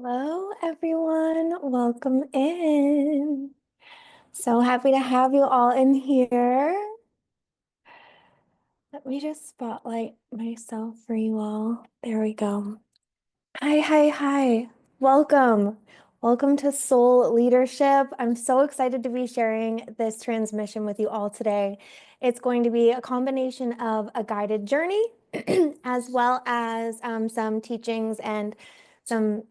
Hello, everyone. Welcome in. So happy to have you all in here. Let me just spotlight myself for you all. There we go. Hi, hi, hi. Welcome. Welcome to Soul Leadership. I'm so excited to be sharing this transmission with you all today. It's going to be a combination of a guided journey as well as some teachings and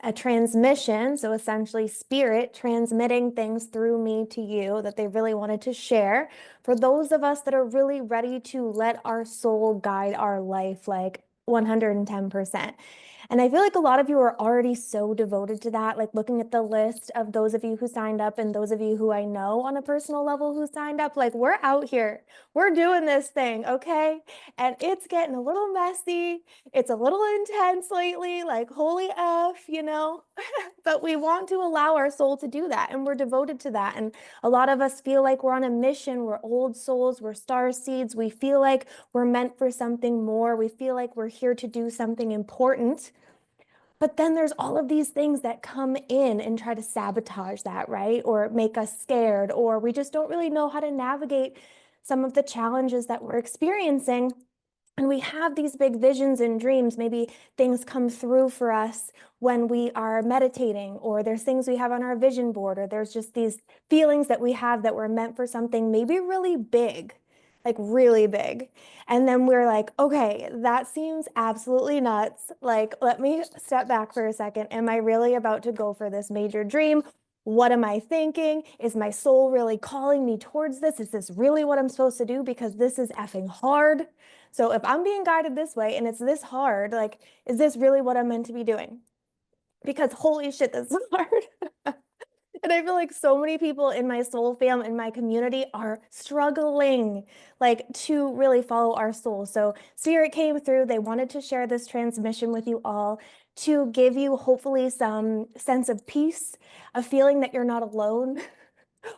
a transmission. So essentially spirit transmitting things through me to you that they really wanted to share for those of us that are really ready to let our soul guide our life like 110%. And I feel like a lot of you are already so devoted to that, like looking at the list of those of you who signed up and those of you who I know on a personal level who signed up, like we're out here, we're doing this thing, okay? And it's getting a little messy. It's a little intense lately, like holy F, but we want to allow our soul to do that. And we're devoted to that. And a lot of us feel like we're on a mission. We're old souls, we're star seeds. We feel like we're meant for something more. We feel like we're here to do something important. But then there's all of these things that come in and try to sabotage that, right? Or make us scared, or we just don't really know how to navigate some of the challenges that we're experiencing. And we have these big visions and dreams. Maybe things come through for us when we are meditating, or there's things we have on our vision board, or there's just these feelings that we have that we're meant for something maybe really big, like really big. And then we're like, okay, that seems absolutely nuts. Like, let me step back for a second. Am I really about to go for this major dream? What am I thinking? Is my soul really calling me towards this? Is this really what I'm supposed to do? Because this is effing hard. So if I'm being guided this way and it's this hard, like, is this really what I'm meant to be doing? Because holy shit, this is hard. And I feel like so many people in my soul fam, in my community, are struggling like to really follow our soul. So Spirit came through. They wanted to share this transmission with you all to give you hopefully some sense of peace, a feeling that you're not alone.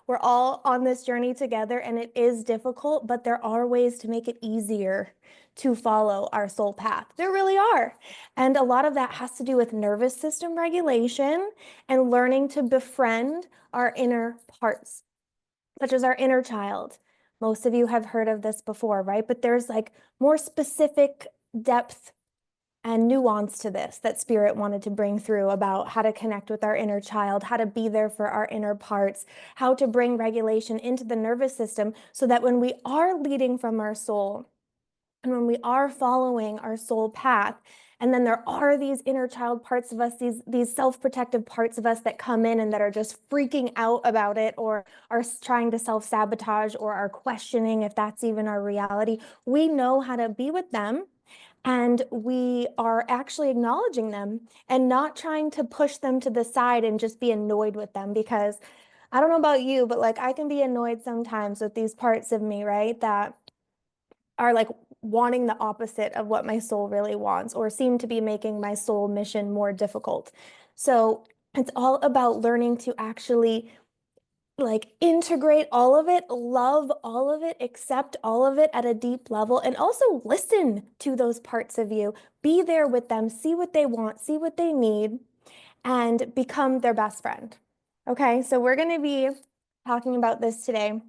We're all on this journey together and it is difficult, but there are ways to make it easier to follow our soul path. There really are. And a lot of that has to do with nervous system regulation and learning to befriend our inner parts, such as our inner child. Most of you have heard of this before, right? But there's like more specific depth and nuance to this that Spirit wanted to bring through about how to connect with our inner child, how to be there for our inner parts, how to bring regulation into the nervous system so that when we are leading from our soul and when we are following our soul path, and then there are these inner child parts of us, these self-protective parts of us that come in and that are just freaking out about it or are trying to self-sabotage or are questioning if that's even our reality. We know how to be with them. And we are actually acknowledging them and not trying to push them to the side and just be annoyed with them. Because I don't know about you, but like I can be annoyed sometimes with these parts of me, right? That are like wanting the opposite of what my soul really wants or seem to be making my soul mission more difficult. So it's all about learning to actually like integrate all of it, love all of it, accept all of it at a deep level, and also listen to those parts of you. Be there with them, see what they want, see what they need, and become their best friend. Okay, so we're going to be talking about this today,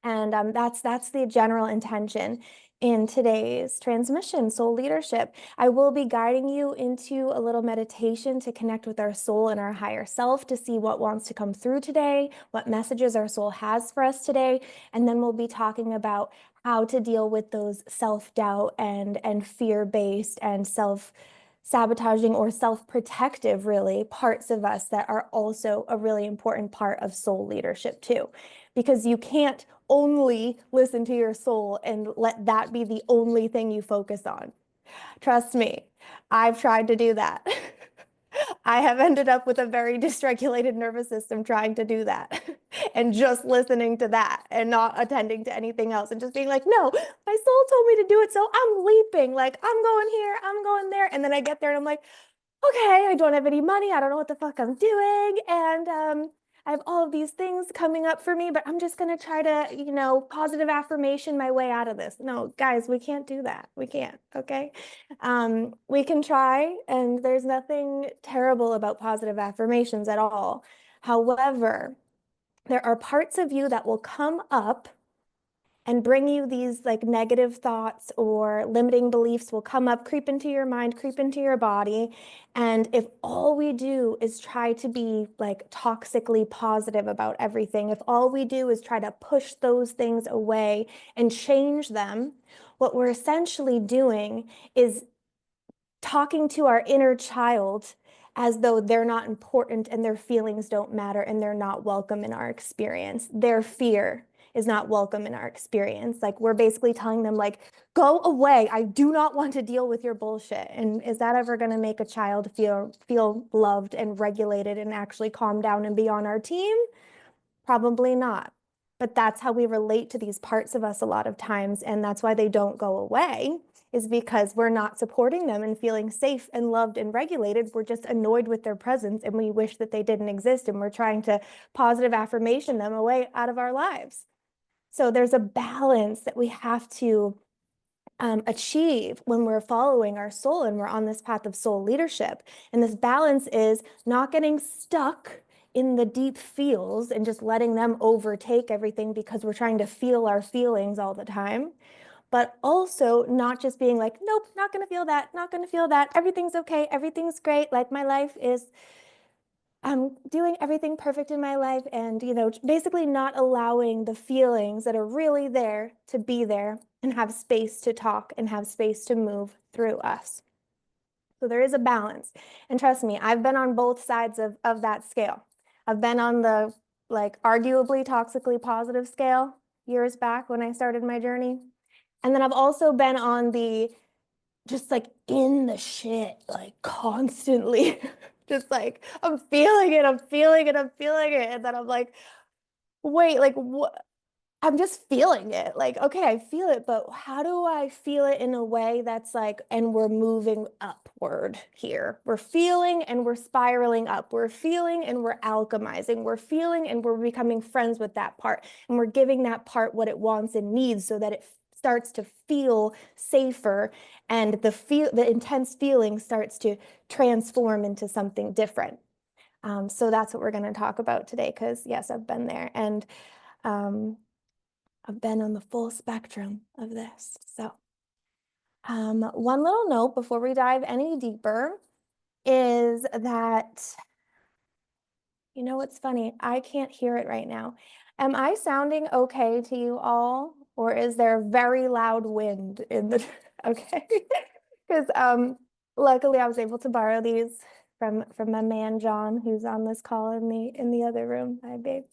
and that's the general intention in today's transmission, Soul Leadership. I will be guiding you into a little meditation to connect with our soul and our higher self to see what wants to come through today, what messages our soul has for us today. And then we'll be talking about how to deal with those self-doubt and fear-based and self-sabotaging or self-protective, really, parts of us that are also a really important part of soul leadership too. Because you can't only listen to your soul and let that be the only thing you focus on. Trust me, I've tried to do that. I have ended up with a very dysregulated nervous system trying to do that and just listening to that and not attending to anything else and just being like, no, my soul told me to do it. So I'm leaping, like I'm going here, I'm going there. And then I get there and I'm like, okay, I don't have any money. I don't know what the fuck I'm doing. And I have all of these things coming up for me, but I'm just going to try to, positive affirmation my way out of this. No, guys, we can't do that. We can't. Okay. We can try, and there's nothing terrible about positive affirmations at all. However, there are parts of you that will come up and bring you these like negative thoughts or limiting beliefs will come up, creep into your mind, creep into your body. And if all we do is try to be like toxically positive about everything, if all we do is try to push those things away and change them, what we're essentially doing is talking to our inner child as though they're not important and their feelings don't matter and they're not welcome in our experience. Their fear is not welcome in our experience. Like we're basically telling them like, go away. I do not want to deal with your bullshit. And is that ever going to make a child feel loved and regulated and actually calm down and be on our team? Probably not. But that's how we relate to these parts of us a lot of times. And that's why they don't go away, is because we're not supporting them and feeling safe and loved and regulated. We're just annoyed with their presence and we wish that they didn't exist. And we're trying to positive affirmation them away out of our lives. So there's a balance that we have to achieve when we're following our soul and we're on this path of soul leadership. And this balance is not getting stuck in the deep feels and just letting them overtake everything because we're trying to feel our feelings all the time, but also not just being like, nope, not going to feel that, not going to feel that. Everything's okay. Everything's great. Like my life is, I'm doing everything perfect in my life. And, basically not allowing the feelings that are really there to be there and have space to talk and have space to move through us. So there is a balance. And trust me, I've been on both sides of that scale. I've been on the like arguably toxically positive scale years back when I started my journey. And then I've also been on the just like in the shit, like constantly, just like I'm feeling it, I'm feeling it, I'm feeling it. And then I'm like, wait, like what? I'm just feeling it. Like, okay, I feel it, but how do I feel it in a way that's like, and we're moving upward here. We're feeling and we're spiraling up. We're feeling and we're alchemizing. We're feeling and we're becoming friends with that part. And we're giving that part what it wants and needs so that it starts to feel safer and the intense feeling starts to transform into something different. So that's what we're going to talk about today, because yes, I've been there. And I've been on the full spectrum of this. So one little note before we dive any deeper is that, what's funny? I can't hear it right now. Am I sounding okay to you all? Or is there very loud wind in the, okay? Because luckily I was able to borrow these from my man, John, who's on this call in the other room. Hi, babe.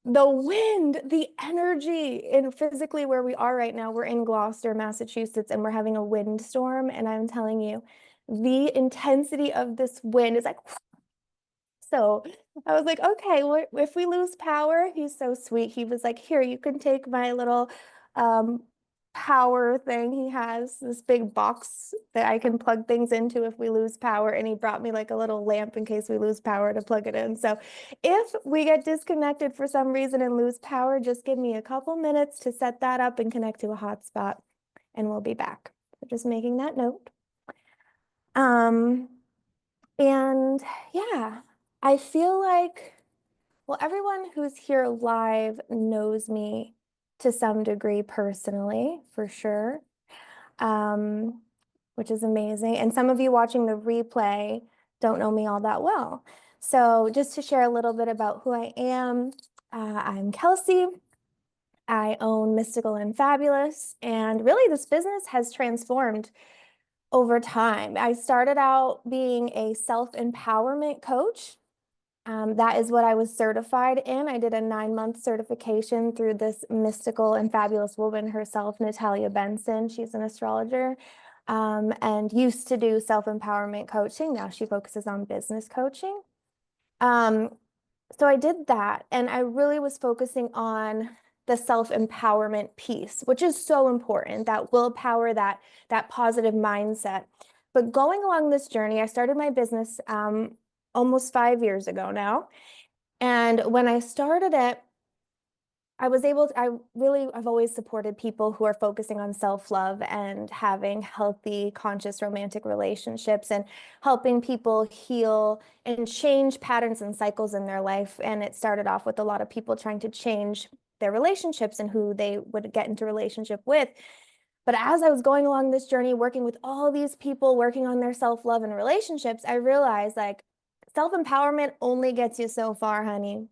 The wind, the energy, and physically where we are right now, we're in Gloucester, Massachusetts, and we're having a windstorm. And I'm telling you, the intensity of this wind is like, so I was like, okay, well, if we lose power, he's so sweet. He was like, here, you can take my little power thing. He has this big box that I can plug things into if we lose power. And he brought me like a little lamp in case we lose power to plug it in. So if we get disconnected for some reason and lose power, just give me a couple minutes to set that up and connect to a hotspot and we'll be back. So just making that note. And yeah, I feel like, well, everyone who's here live knows me to some degree personally, for sure, which is amazing. And some of you watching the replay don't know me all that well. So just to share a little bit about who I am, I'm Kelsey. I own Mystical and Fabulous. And really, this business has transformed over time. I started out being a self-empowerment coach. That is what I was certified in. I did a 9-month certification through this mystical and fabulous woman herself, Natalia Benson. She's an astrologer and used to do self-empowerment coaching. Now she focuses on business coaching. So I did that, and I really was focusing on the self-empowerment piece, which is so important, that willpower, that positive mindset. But going along this journey, I started my business almost 5 years ago now. And when I started it, I've always supported people who are focusing on self-love and having healthy, conscious romantic relationships and helping people heal and change patterns and cycles in their life. And it started off with a lot of people trying to change their relationships and who they would get into relationship with. But as I was going along this journey, working with all these people, working on their self-love and relationships, I realized like self-empowerment only gets you so far, honey.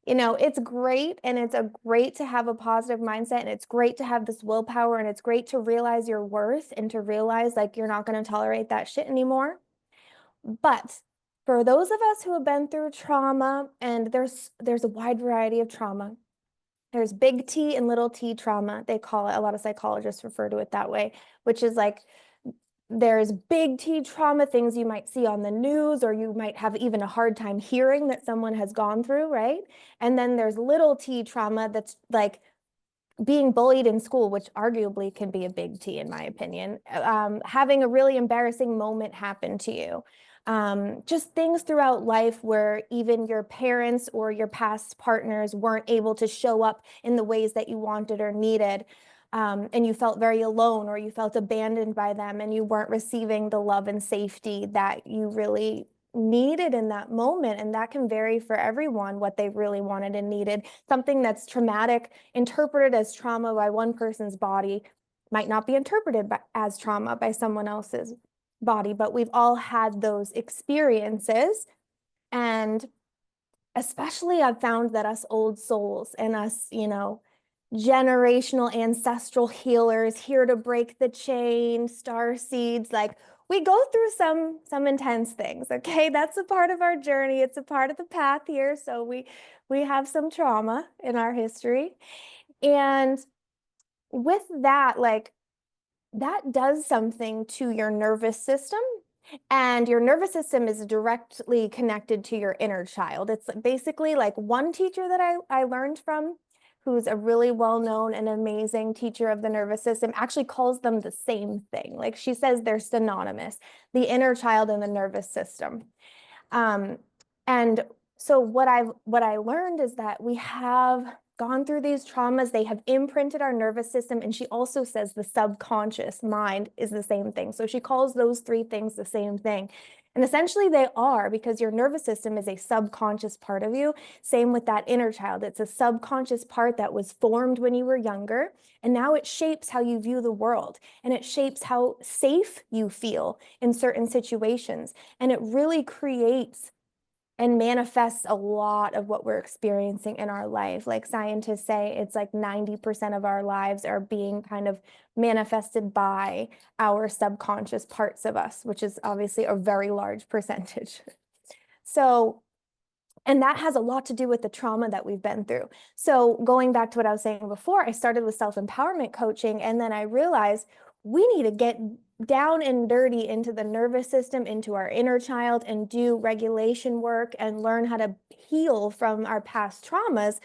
It's great and it's a great to have a positive mindset and it's great to have this willpower and it's great to realize your worth and to realize like you're not going to tolerate that shit anymore. But for those of us who have been through trauma, and there's a wide variety of trauma. There's big T and little t trauma, they call it. A lot of psychologists refer to it that way, which is like there's big T trauma, things you might see on the news, or you might have even a hard time hearing that someone has gone through, right? And then there's little T trauma that's like being bullied in school, which arguably can be a big T in my opinion, having a really embarrassing moment happen to you. Just things throughout life where even your parents or your past partners weren't able to show up in the ways that you wanted or needed. And you felt very alone or you felt abandoned by them and you weren't receiving the love and safety that you really needed in that moment. And that can vary for everyone, what they really wanted and needed. Something that's traumatic, interpreted as trauma by one person's body, might not be interpreted as trauma by someone else's body, but we've all had those experiences. And especially I've found that us old souls and us, generational ancestral healers here to break the chain, star seeds, like we go through some intense things, okay? That's a part of our journey. It's a part of the path here. So we have some trauma in our history. And with that, like that does something to your nervous system. And your nervous system is directly connected to your inner child. It's basically like one teacher that I learned from, who's a really well-known and amazing teacher of the nervous system, actually calls them the same thing. Like she says they're synonymous, the inner child and the nervous system. And so what I learned is that we have gone through these traumas, they have imprinted our nervous system, and she also says the subconscious mind is the same thing. So she calls those three things the same thing. And essentially they are, because your nervous system is a subconscious part of you. Same with that inner child. It's a subconscious part that was formed when you were younger, and now it shapes how you view the world, and it shapes how safe you feel in certain situations. And it really creates and manifests a lot of what we're experiencing in our life. Like scientists say, it's like 90% of our lives are being kind of manifested by our subconscious parts of us, which is obviously a very large percentage. So, and that has a lot to do with the trauma that we've been through. So going back to what I was saying before, I started with self-empowerment coaching, and then I realized we need to get down and dirty into the nervous system, into our inner child, and do regulation work and learn how to heal from our past traumas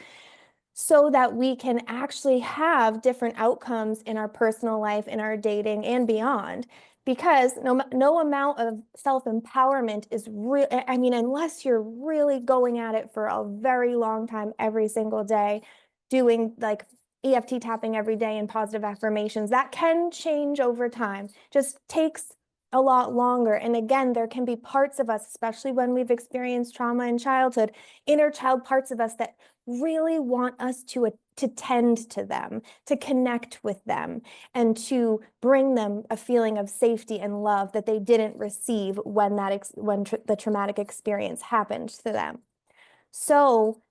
so that we can actually have different outcomes in our personal life, in our dating, and beyond. Because no amount of self-empowerment is real. I mean, unless you're really going at it for a very long time, every single day, doing like EFT tapping every day and positive affirmations, that can change over time. Just takes a lot longer. And again, there can be parts of us, especially when we've experienced trauma in childhood, inner child parts of us that really want us to tend to them, to connect with them, and to bring them a feeling of safety and love that they didn't receive when the traumatic experience happened to them. So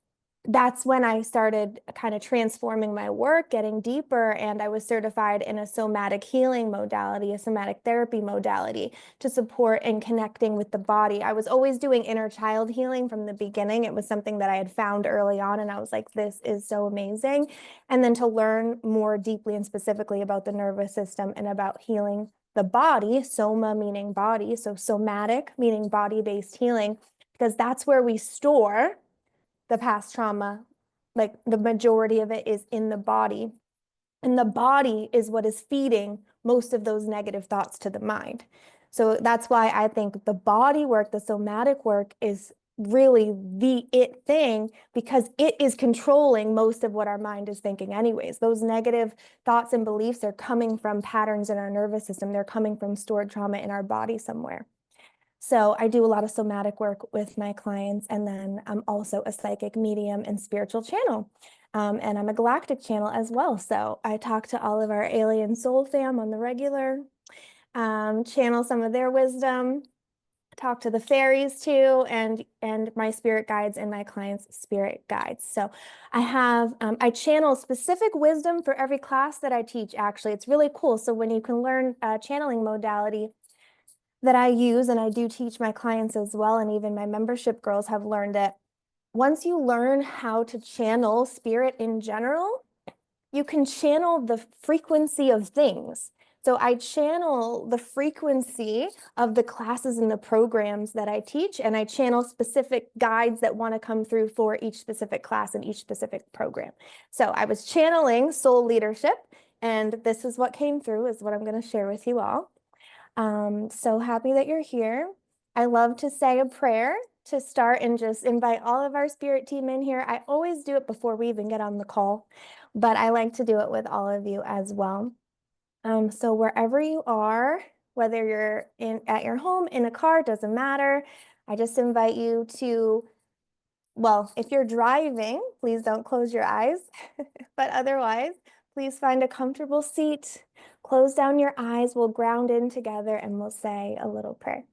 that's when I started kind of transforming my work, getting deeper, and I was certified in a somatic healing modality, a somatic therapy modality to support and connecting with the body. I was always doing inner child healing from the beginning. It was something that I had found early on, and I was like, this is so amazing. And then to learn more deeply and specifically about the nervous system and about healing the body, soma meaning body, so somatic meaning body-based healing, because that's where we store the past trauma. Like the majority of it is in the body, and the body is what is feeding most of those negative thoughts to the mind. So that's why I think the body work, the somatic work is really the it thing because it is controlling most of what our mind is thinking anyways. Those negative thoughts and beliefs are coming from patterns in our nervous system. They're coming from stored trauma in our body somewhere. So I do a lot of somatic work with my clients, and then I'm also a psychic medium and spiritual channel. And I'm a galactic channel as well. So I talk to all of our alien soul fam on the regular, channel some of their wisdom, talk to the fairies too, and my spirit guides and my clients' spirit guides. So I channel specific wisdom for every class that I teach. Actually, it's really cool. So when you can learn a channeling modality that I use, and I do teach my clients as well, and even my membership girls have learned it. Once you learn how to channel spirit in general, you can channel the frequency of things. So I channel the frequency of the classes and the programs that I teach, and I channel specific guides that want to come through for each specific class and each specific program. So I was channeling soul leadership, and this is what came through, is what I'm going to share with you all. So happy that you're here. I love to say a prayer to start and just invite all of our spirit team in here. I always do it before we even get on the call, but I like to do it with all of you as well. So wherever you are, whether you're at your home, in a car, doesn't matter. I just invite you to, well, if you're driving, please don't close your eyes, but otherwise, please find a comfortable seat, close down your eyes, we'll ground in together, and we'll say a little prayer.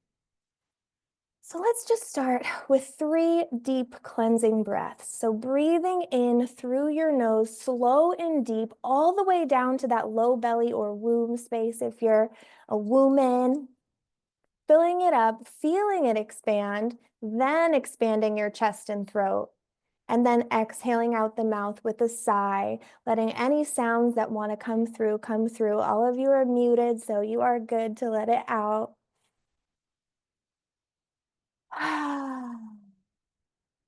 So let's just start with 3 deep cleansing breaths. So breathing in through your nose, slow and deep, all the way down to that low belly or womb space if you're a woman. Filling it up, feeling it expand, then expanding your chest and throat. And then exhaling out the mouth with a sigh, letting any sounds that want to come through, come through. All of you are muted, so you are good to let it out.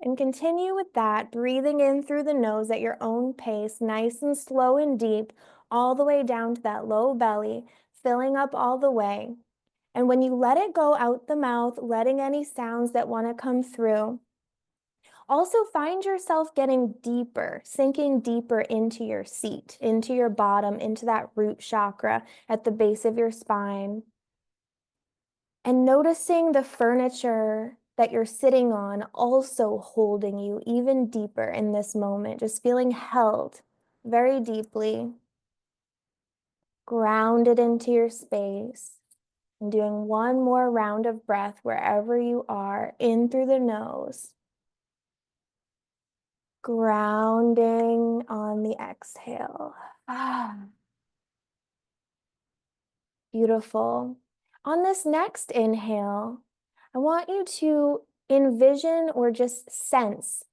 And continue with that, breathing in through the nose at your own pace, nice and slow and deep, all the way down to that low belly, filling up all the way. And when you let it go out the mouth, letting any sounds that want to come through, also find yourself getting deeper, sinking deeper into your seat, into your bottom, into that root chakra at the base of your spine. And noticing the furniture that you're sitting on also holding you even deeper in this moment, just feeling held very deeply, grounded into your space. And doing one more round of breath wherever you are, in through the nose. Grounding on the exhale. Beautiful. On this next inhale, I want you to envision or just sense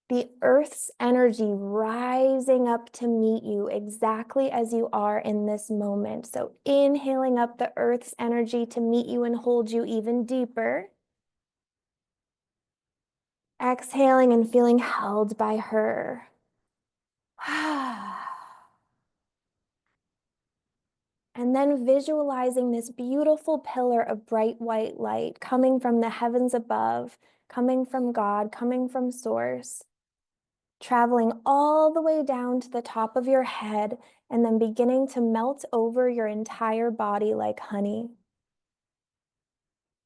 the earth's energy rising up to meet you exactly as you are in this moment. So inhaling up the earth's energy to meet you and hold you even deeper. Exhaling and feeling held by her. And then visualizing this beautiful pillar of bright white light coming from the heavens above, coming from God, coming from Source, traveling all the way down to the top of your head, and then beginning to melt over your entire body like honey.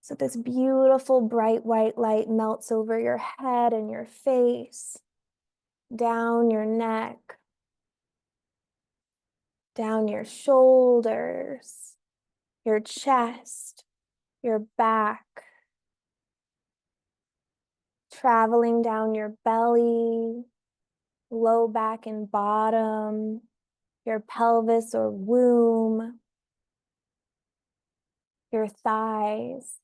So this beautiful bright white light melts over your head and your face, down your neck, down your shoulders, your chest, your back, traveling down your belly, low back and bottom, your pelvis or womb, your thighs,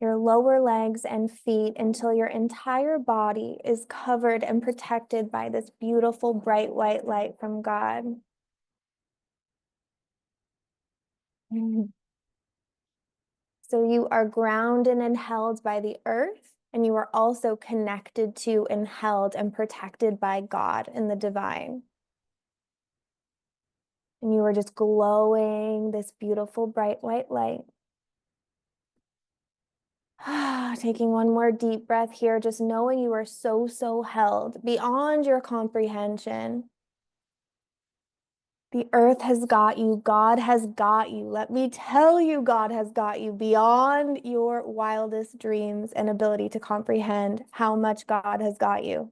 your lower legs and feet, until your entire body is covered and protected by this beautiful bright white light from God. So you are grounded and held by the earth, and you are also connected to and held and protected by God and the divine. And you are just glowing this beautiful bright white light. Taking one more deep breath here, just knowing you are so, so held beyond your comprehension. The earth has got you. God has got you. Let me tell you, God has got you beyond your wildest dreams and ability to comprehend how much God has got you.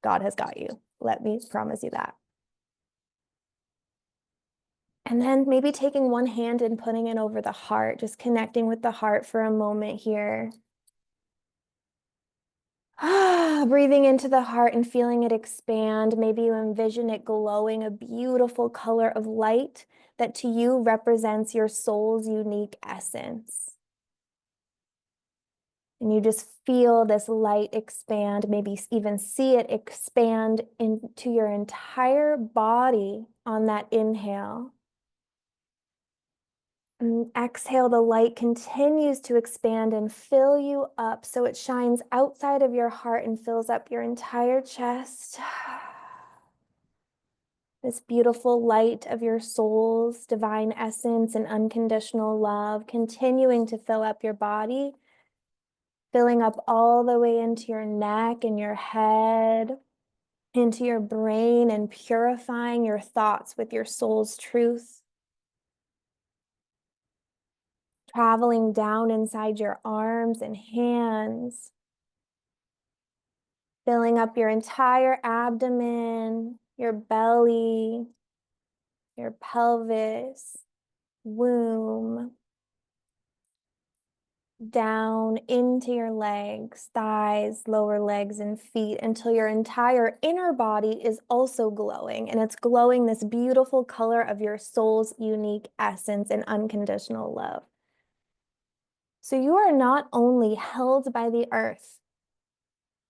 God has got you. Let me promise you that. And then maybe taking one hand and putting it over the heart, just connecting with the heart for a moment here. Breathing into the heart and feeling it expand. Maybe you envision it glowing a beautiful color of light that to you represents your soul's unique essence. And you just feel this light expand, maybe even see it expand into your entire body on that inhale. And exhale, the light continues to expand and fill you up so it shines outside of your heart and fills up your entire chest. This beautiful light of your soul's divine essence and unconditional love continuing to fill up your body, filling up all the way into your neck and your head, into your brain, and purifying your thoughts with your soul's truth. Traveling down inside your arms and hands, filling up your entire abdomen, your belly, your pelvis, womb, down into your legs, thighs, lower legs, and feet until your entire inner body is also glowing. And it's glowing this beautiful color of your soul's unique essence and unconditional love. So you are not only held by the earth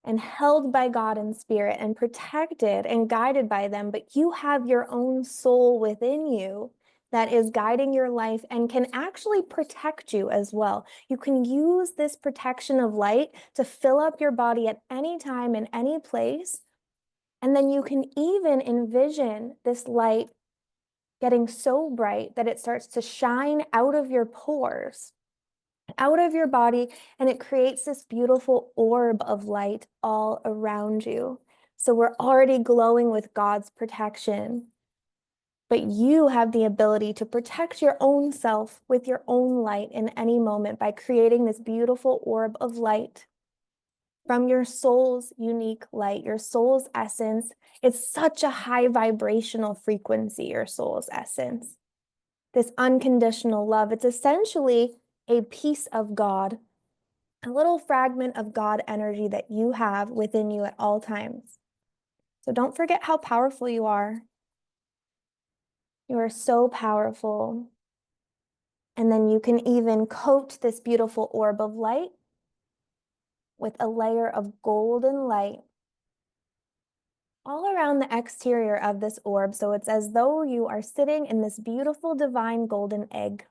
and held by God and spirit and protected and guided by them, but you have your own soul within you that is guiding your life and can actually protect you as well. You can use this protection of light to fill up your body at any time in any place. And then you can even envision this light getting so bright that it starts to shine out of your pores, out of your body, and it creates this beautiful orb of light all around you. So we're already glowing with God's protection, but you have the ability to protect your own self with your own light in any moment by creating this beautiful orb of light from your soul's unique light, your soul's essence. It's such a high vibrational frequency, your soul's essence. This unconditional love, it's essentially a piece of God, a little fragment of God energy that you have within you at all times. So don't forget how powerful you are. You are so powerful. And then you can even coat this beautiful orb of light with a layer of golden light all around the exterior of this orb. So it's as though you are sitting in this beautiful divine golden egg.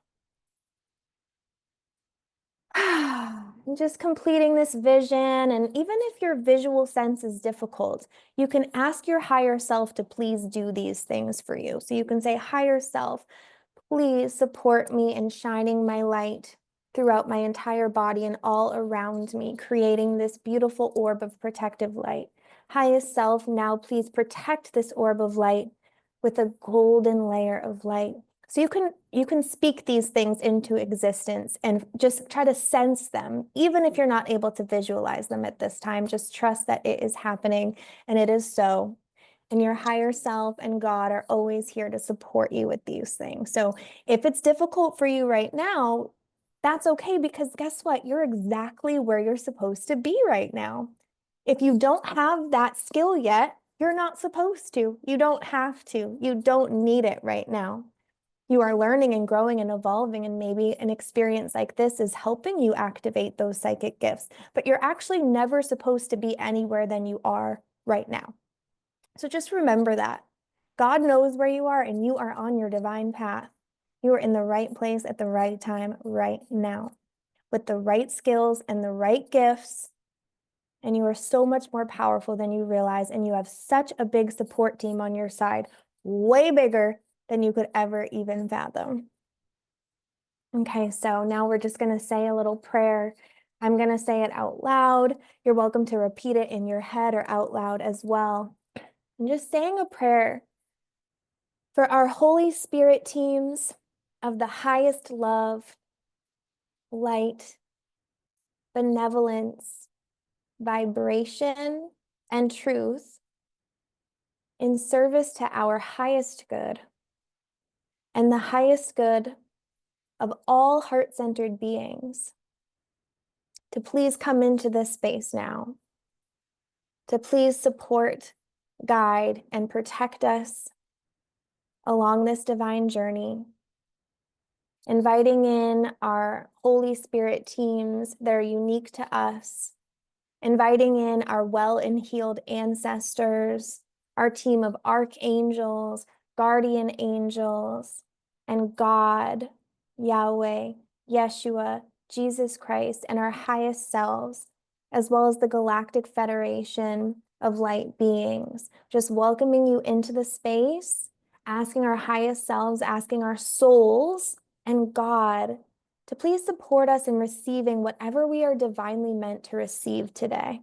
Just completing this vision. And even if your visual sense is difficult, you can ask your higher self to please do these things for you. So you can say, higher self, please support me in shining my light throughout my entire body and all around me, creating this beautiful orb of protective light. Highest self, now please protect this orb of light with a golden layer of light. So you can speak these things into existence and just try to sense them. Even if you're not able to visualize them at this time, just trust that it is happening and it is so. And your higher self and God are always here to support you with these things. So if it's difficult for you right now, that's okay, because guess what? You're exactly where you're supposed to be right now. If you don't have that skill yet, you're not supposed to. You don't have to. You don't need it right now. You are learning and growing and evolving, and maybe an experience like this is helping you activate those psychic gifts, but you're actually never supposed to be anywhere than you are right now. So just remember that. God knows where you are, and you are on your divine path. You are in the right place at the right time right now with the right skills and the right gifts. And you are so much more powerful than you realize. And you have such a big support team on your side, way bigger than you could ever even fathom. Okay, so now we're just going to say a little prayer I'm going to say it out loud. You're welcome to repeat it in your head or out loud as well. I'm just saying a prayer for our Holy Spirit teams of the highest love, light, benevolence, vibration, and truth in service to our highest good and the highest good of all heart-centered beings, to please come into this space now, to please support, guide, and protect us along this divine journey, inviting in our Holy Spirit teams that are unique to us, inviting in our well and healed ancestors, our team of archangels, guardian angels, and God, Yahweh, Yeshua, Jesus Christ, and our highest selves, as well as the Galactic Federation of light beings. Just welcoming you into the space, asking our highest selves, asking our souls and God to please support us in receiving whatever we are divinely meant to receive today.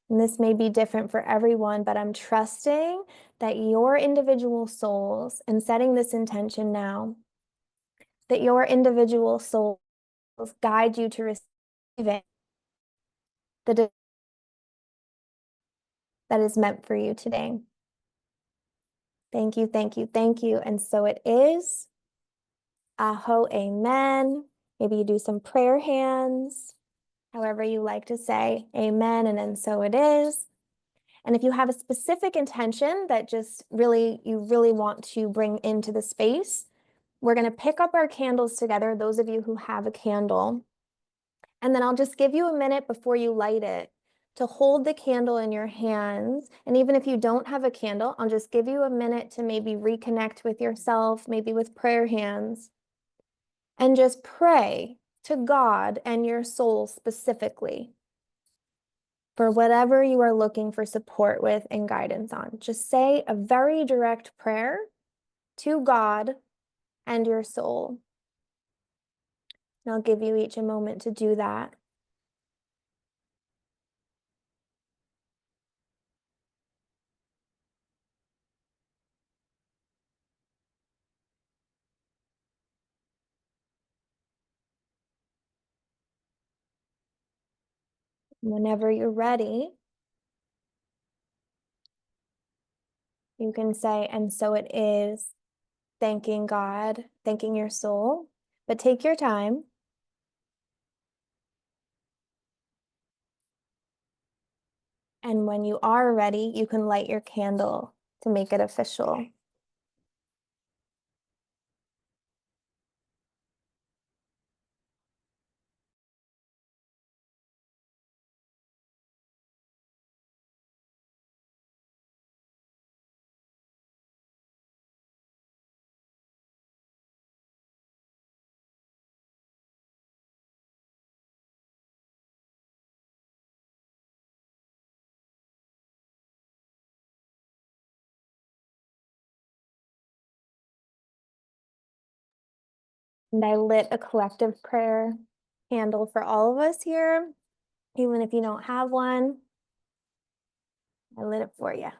And this may be different for everyone, but I'm trusting that your individual souls, and setting this intention now, that your individual souls guide you to receiving the that is meant for you today. Thank you, thank you, thank you. And so it is. Aho, amen. Maybe you do some prayer hands, however you like to say amen, and so it is. And if you have a specific intention that just you really want to bring into the space, we're going to pick up our candles together, those of you who have a candle. And then I'll just give you a minute before you light it to hold the candle in your hands. And even if you don't have a candle, I'll just give you a minute to maybe reconnect with yourself, maybe with prayer hands, and just pray to God and your soul specifically for whatever you are looking for support with and guidance on. Just say a very direct prayer to God and your soul. And I'll give you each a moment to do that. Whenever you're ready, you can say, and so it is, thanking God, thanking your soul, but take your time. And when you are ready, you can light your candle to make it official. And I lit a collective prayer candle for all of us here. Even if you don't have one, I lit it for you.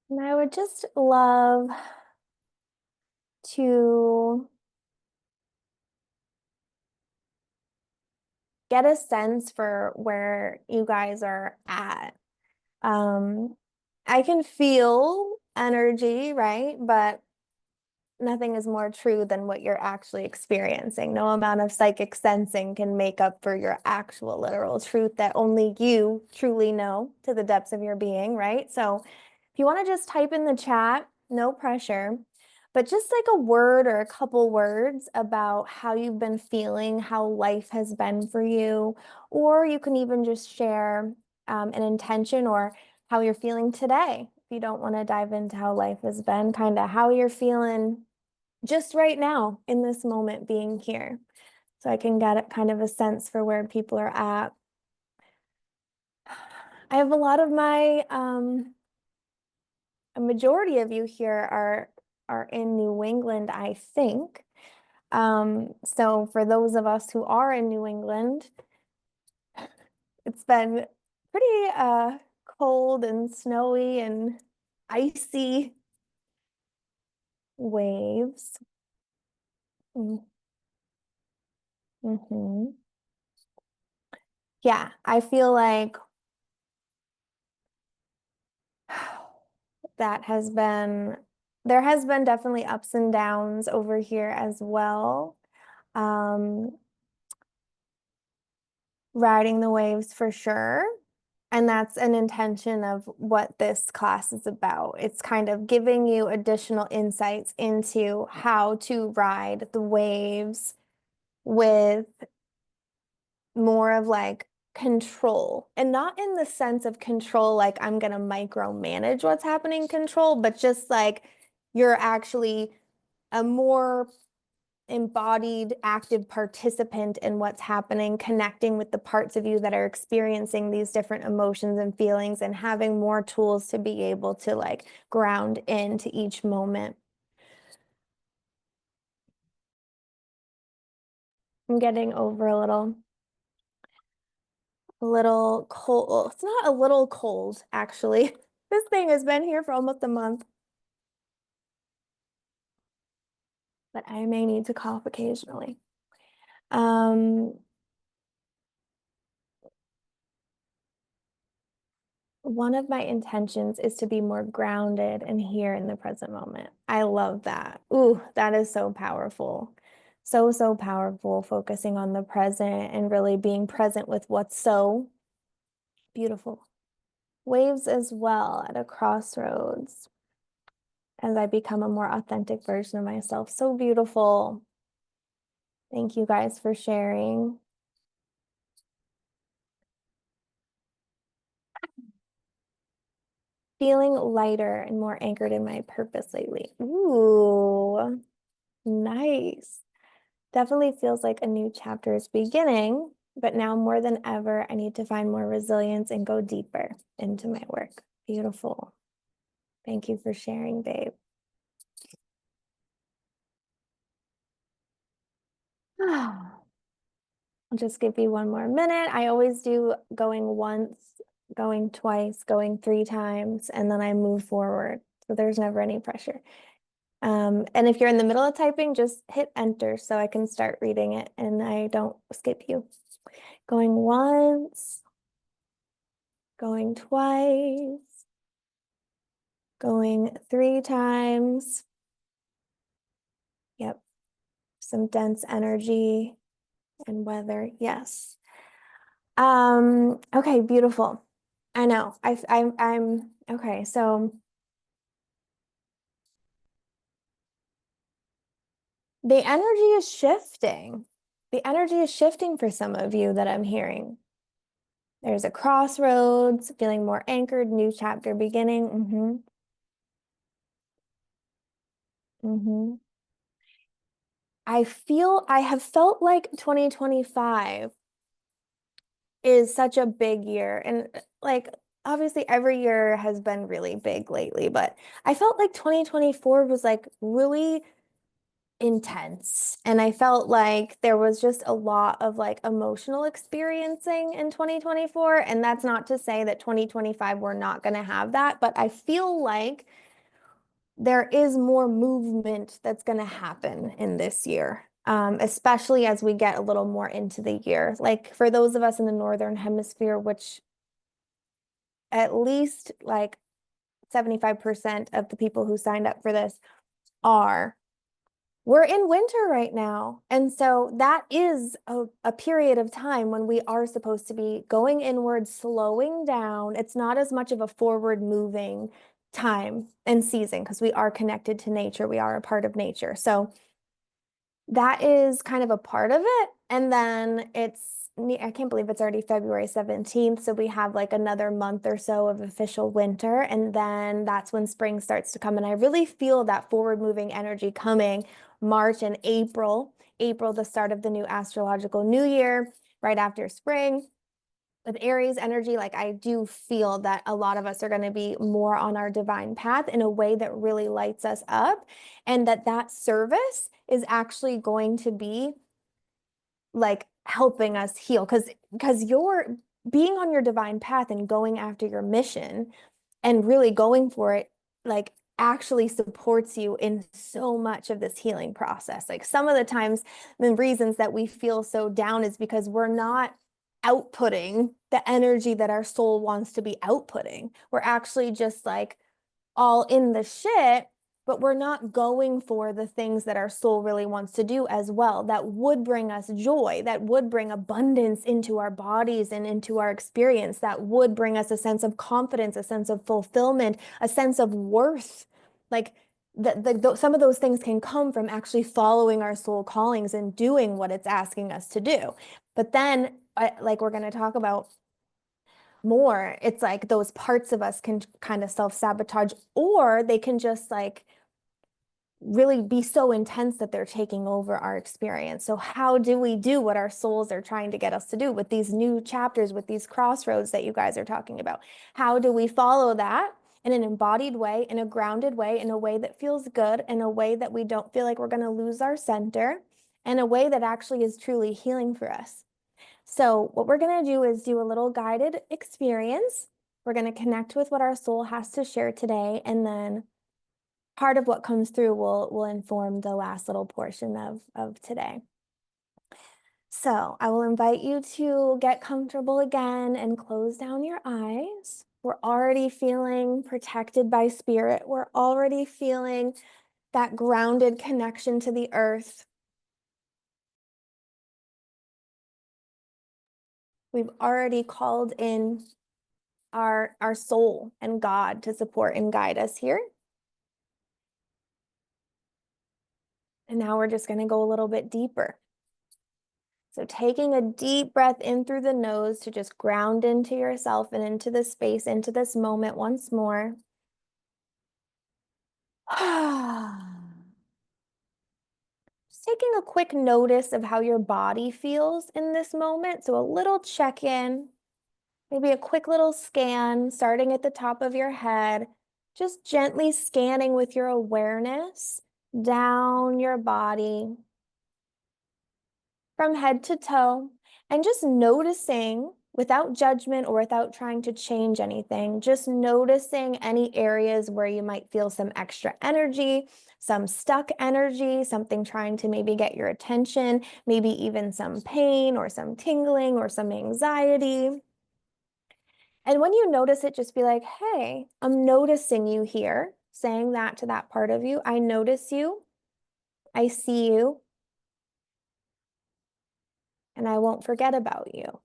And I would just love to get a sense for where you guys are at. I can feel energy, right? But nothing is more true than what you're actually experiencing. No amount of psychic sensing can make up for your actual literal truth that only you truly know to the depths of your being, right? So if you want to just type in the chat, no pressure, but just like a word or a couple words about how you've been feeling, how life has been for you, or you can even just share an intention or how you're feeling today. If you don't want to dive into how life has been, kind of how you're feeling just right now in this moment being here. So I can get kind of a sense for where people are at. I have a lot of my a majority of you here are in New England, I think. So for those of us who are in New England, it's been pretty cold and snowy and icy waves. Mm-hmm. Yeah, I feel like that has been there has been definitely ups and downs over here as well. Um, Riding the waves for sure. And that's an intention of what this class is about. It's kind of giving you additional insights into how to ride the waves with more of like control, and not in the sense of control, like I'm going to micromanage what's happening control, but just like you're actually a more embodied, active participant in what's happening, connecting with the parts of you that are experiencing these different emotions and feelings, and having more tools to be able to like ground into each moment. I'm getting over a little cold. It's not a little cold, actually. This thing has been here for almost a month, but I may need to cough occasionally. Um, One of my intentions is to be more grounded and here in the present moment. I love that. Ooh, that is so powerful. So, so powerful, focusing on the present and really being present with what's so beautiful. Waves as well at a crossroads as I become a more authentic version of myself. So beautiful. Thank you guys for sharing. Feeling lighter and more anchored in my purpose lately. Ooh, nice. Definitely feels like a new chapter is beginning, but now more than ever, I need to find more resilience and go deeper into my work. Beautiful. Thank you for sharing, babe. I'll just give you one more minute. I always do going once, going twice, going 3 times, and then I move forward. So there's never any pressure. And if you're in the middle of typing, just hit enter so I can start reading it and I don't skip you. Going once, going twice, going 3 times. Yep. Some dense energy and weather. Yes. Okay, beautiful. I know. I'm okay. So the energy is shifting. The energy is shifting for some of you that I'm hearing. There's a crossroads, feeling more anchored, new chapter beginning. I have felt like 2025 is such a big year. And like, obviously, every year has been really big lately, but I felt like 2024 was like really intense. And I felt like there was just a lot of like emotional experiencing in 2024. And that's not to say that 2025 we're not going to have that, but I feel like there is more movement that's going to happen in this year, especially as we get a little more into the year. Like for those of us in the Northern Hemisphere, which at least like 75% of the people who signed up for this are, we're in winter right now. And so that is a period of time when we are supposed to be going inward, slowing down. It's not as much of a forward moving time and season because we are connected to nature. We are a part of nature. So that is kind of a part of it. And then I can't believe it's already February 17th. So we have like another month or so of official winter. And then that's when spring starts to come. And I really feel that forward moving energy coming March and April. April, the start of the new astrological new year, right after spring. with Aries energy, like I do feel that a lot of us are going to be more on our divine path in a way that really lights us up, and that service is actually going to be like helping us heal, because you're being on your divine path and going after your mission and really going for it, like actually supports you in so much of this healing process. Like some of the times, the reasons that we feel so down is because we're not outputting the energy that our soul wants to be outputting. We're actually just like all in the shit, but we're not going for the things that our soul really wants to do as well, that would bring us joy, that would bring abundance into our bodies and into our experience, that would bring us a sense of confidence, a sense of fulfillment, a sense of worth. Like some of those things can come from actually following our soul callings and doing what it's asking us to do. But then, like we're going to talk about more, it's like those parts of us can kind of self-sabotage, or they can just like really be so intense that they're taking over our experience. So how do we do what our souls are trying to get us to do with these new chapters, with these crossroads that you guys are talking about? How do we follow that in an embodied way, in a grounded way, in a way that feels good, in a way that we don't feel like we're going to lose our center, in a way that actually is truly healing for us? So what we're going to do is do a little guided experience. We're going to connect with what our soul has to share today, and then part of what comes through will inform the last little portion of today. So I will invite you to get comfortable again and close down your eyes. We're already feeling protected by spirit. We're already feeling that grounded connection to the earth. We've already called in our soul and God to support and guide us here. And now we're just going to go a little bit deeper. So taking a deep breath in through the nose to just ground into yourself and into this space, into this moment once more. Just taking a quick notice of how your body feels in this moment. So a little check-in, maybe a quick little scan, starting at the top of your head, just gently scanning with your awareness down your body from head to toe, and just noticing without judgment or without trying to change anything, just noticing any areas where you might feel some extra energy, some stuck energy, something trying to maybe get your attention, maybe even some pain or some tingling or some anxiety. And when you notice it, just be like, hey, I'm noticing you here, saying that to that part of you. I notice you. I see you. And I won't forget about you.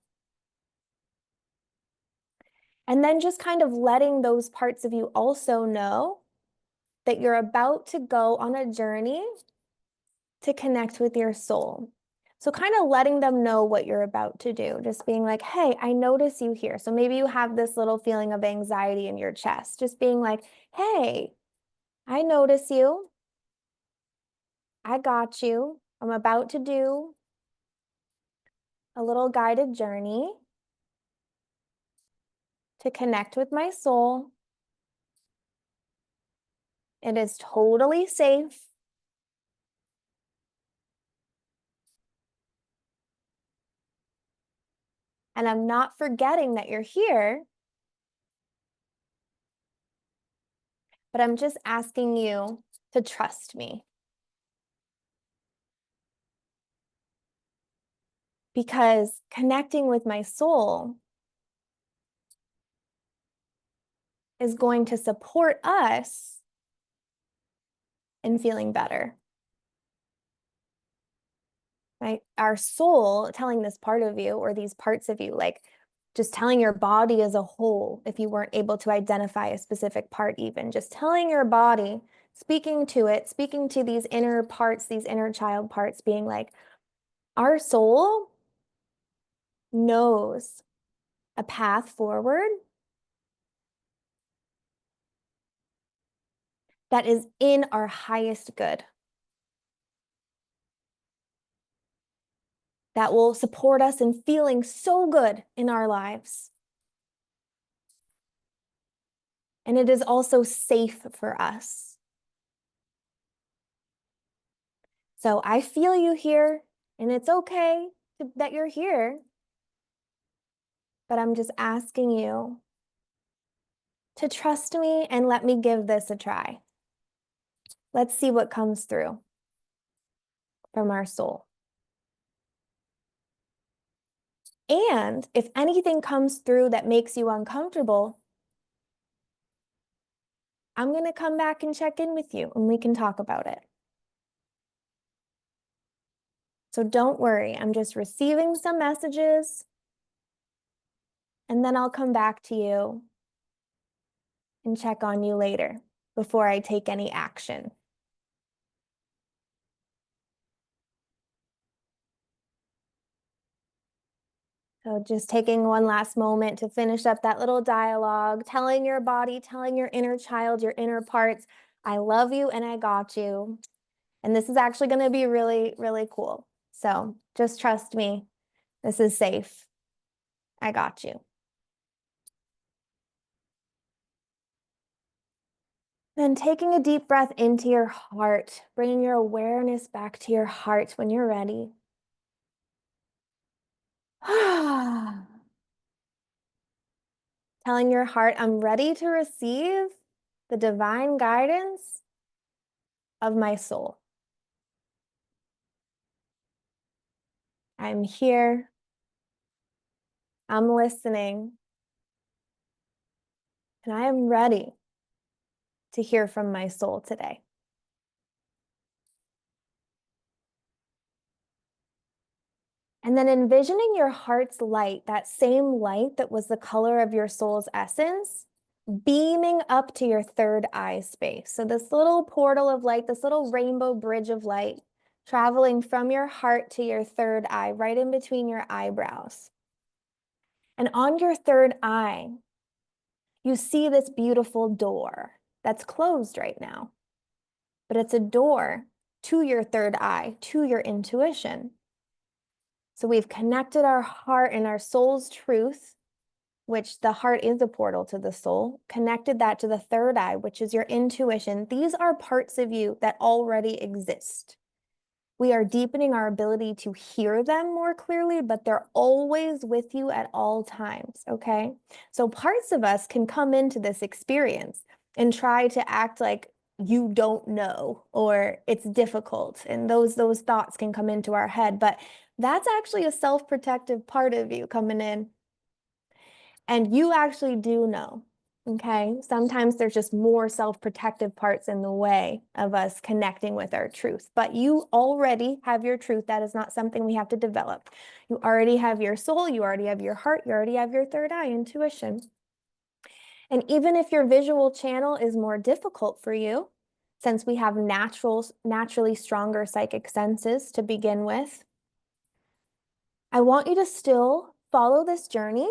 And then just kind of letting those parts of you also know that you're about to go on a journey to connect with your soul. So kind of letting them know what you're about to do, just being like, hey, I notice you here. So maybe you have this little feeling of anxiety in your chest, just being like, hey, I notice you. I got you. I'm about to do a little guided journey to connect with my soul. It is totally safe. And I'm not forgetting that you're here, but I'm just asking you to trust me. Because connecting with my soul is going to support us in feeling better. Right? Our soul telling this part of you, or these parts of you, like just telling your body as a whole, if you weren't able to identify a specific part, even just telling your body, speaking to it, speaking to these inner parts, these inner child parts, being like, our soul knows a path forward that is in our highest good. that will support us in feeling so good in our lives. And it is also safe for us. So I feel you here, and it's okay that you're here, but I'm just asking you to trust me and let me give this a try. Let's see what comes through from our soul. And if anything comes through that makes you uncomfortable, I'm going to come back and check in with you and we can talk about it. So don't worry, I'm just receiving some messages and then I'll come back to you and check on you later before I take any action. So just taking one last moment to finish up that little dialogue, telling your body, telling your inner child, your inner parts, I love you and I got you. And this is actually going to be really, really cool. So just trust me. This is safe. I got you. Then taking a deep breath into your heart, bringing your awareness back to your heart when you're ready. Telling your heart, I'm ready to receive the divine guidance of my soul. I'm here. I'm listening. And I am ready to hear from my soul today. And then envisioning your heart's light, that same light that was the color of your soul's essence, beaming up to your third eye space. So this little portal of light, this little rainbow bridge of light, traveling from your heart to your third eye, right in between your eyebrows. And on your third eye, you see this beautiful door that's closed right now. But it's a door to your third eye, to your intuition. So we've connected our heart and our soul's truth, which the heart is a portal to the soul, connected that to the third eye, which is your intuition. These are parts of you that already exist. We are deepening our ability to hear them more clearly, but they're always with you at all times, okay? So parts of us can come into this experience and try to act like you don't know or it's difficult, and those thoughts can come into our head, but that's actually a self-protective part of you coming in. And you actually do know, okay? Sometimes there's just more self-protective parts in the way of us connecting with our truth, but you already have your truth. That is not something we have to develop. You already have your soul, you already have your heart, you already have your third eye, intuition. And even if your visual channel is more difficult for you, since we have naturally stronger psychic senses to begin with, I want you to still follow this journey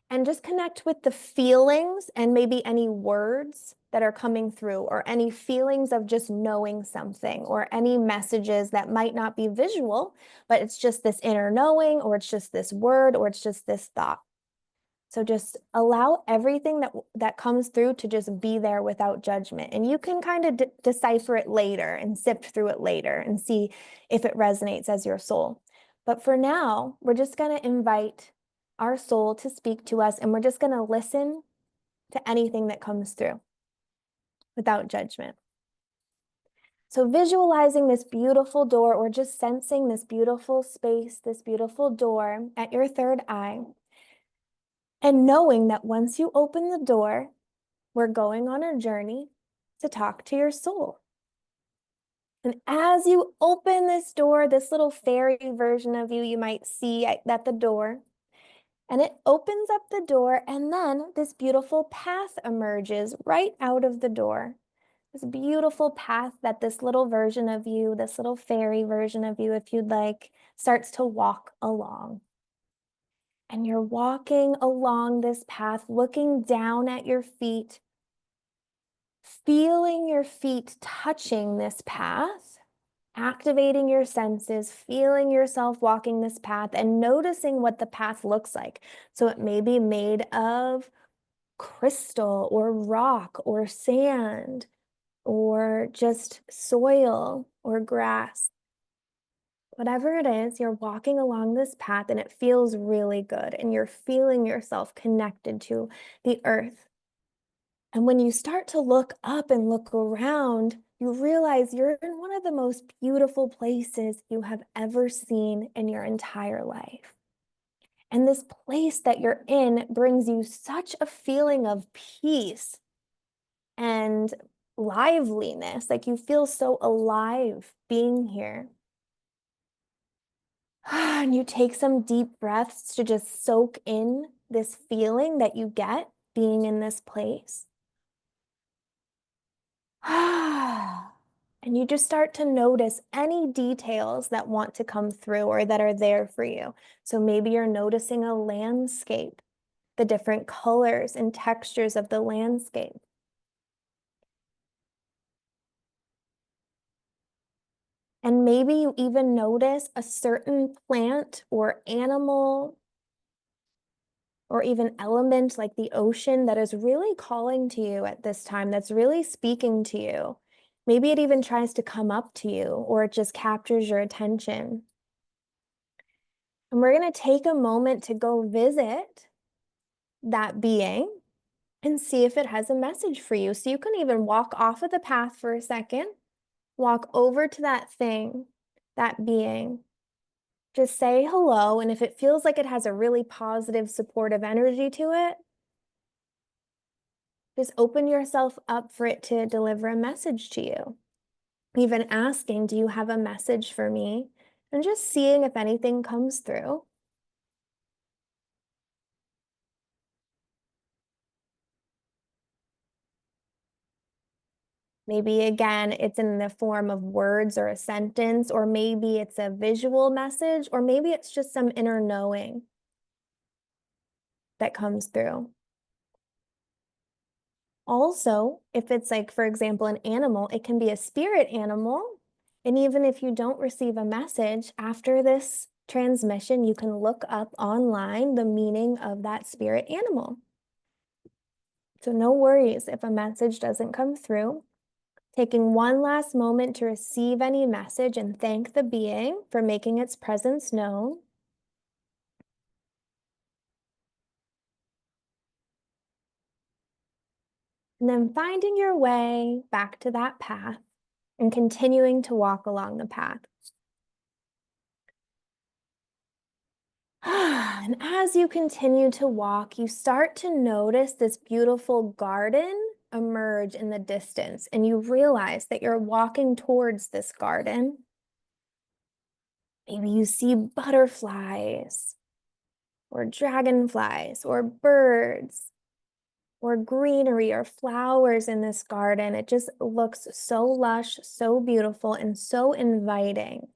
and just connect with the feelings and maybe any words that are coming through, or any feelings of just knowing something, or any messages that might not be visual, but it's just this inner knowing, or it's just this word, or it's just this thought. So just allow everything that comes through to just be there without judgment. And you can kind of decipher it later and sift through it later and see if it resonates as your soul. But for now, we're just going to invite our soul to speak to us, and we're just going to listen to anything that comes through without judgment. So visualizing this beautiful door, or just sensing this beautiful space, this beautiful door at your third eye, and knowing that once you open the door, we're going on a journey to talk to your soul. And as you open this door, this little fairy version of you might see at the door, and it opens up the door, and then this beautiful path emerges right out of the door. This beautiful path that this little version of you, this little fairy version of you, if you'd like, starts to walk along. And you're walking along this path, looking down at your feet, feeling your feet touching this path, activating your senses, feeling yourself walking this path, and noticing what the path looks like. So it may be made of crystal or rock or sand or just soil or grass. Whatever it is, you're walking along this path and it feels really good, and you're feeling yourself connected to the earth. And when you start to look up and look around, you realize you're in one of the most beautiful places you have ever seen in your entire life. And this place that you're in brings you such a feeling of peace and liveliness. Like you feel so alive being here. And you take some deep breaths to just soak in this feeling that you get being in this place. And you just start to notice any details that want to come through or that are there for you. So maybe you're noticing a landscape, the different colors and textures of the landscape. And maybe you even notice a certain plant or animal or even element like the ocean that is really calling to you at this time, that's really speaking to you. Maybe it even tries to come up to you, or it just captures your attention. And we're going to take a moment to go visit that being and see if it has a message for you. So you can even walk off of the path for a second, walk over to that thing, that being. Just say hello, and if it feels like it has a really positive, supportive energy to it, just open yourself up for it to deliver a message to you. Even asking, do you have a message for me? And just seeing if anything comes through. Maybe again, it's in the form of words or a sentence, or maybe it's a visual message, or maybe it's just some inner knowing that comes through. Also, if it's like, for example, an animal, it can be a spirit animal. And even if you don't receive a message after this transmission, you can look up online the meaning of that spirit animal. So no worries if a message doesn't come through. Taking one last moment to receive any message and thank the being for making its presence known. And then finding your way back to that path and continuing to walk along the path. And as you continue to walk, you start to notice this beautiful garden emerge in the distance, and you realize that you're walking towards this garden. Maybe you see butterflies or dragonflies or birds or greenery or flowers in this garden. It just looks so lush, so beautiful, and so inviting.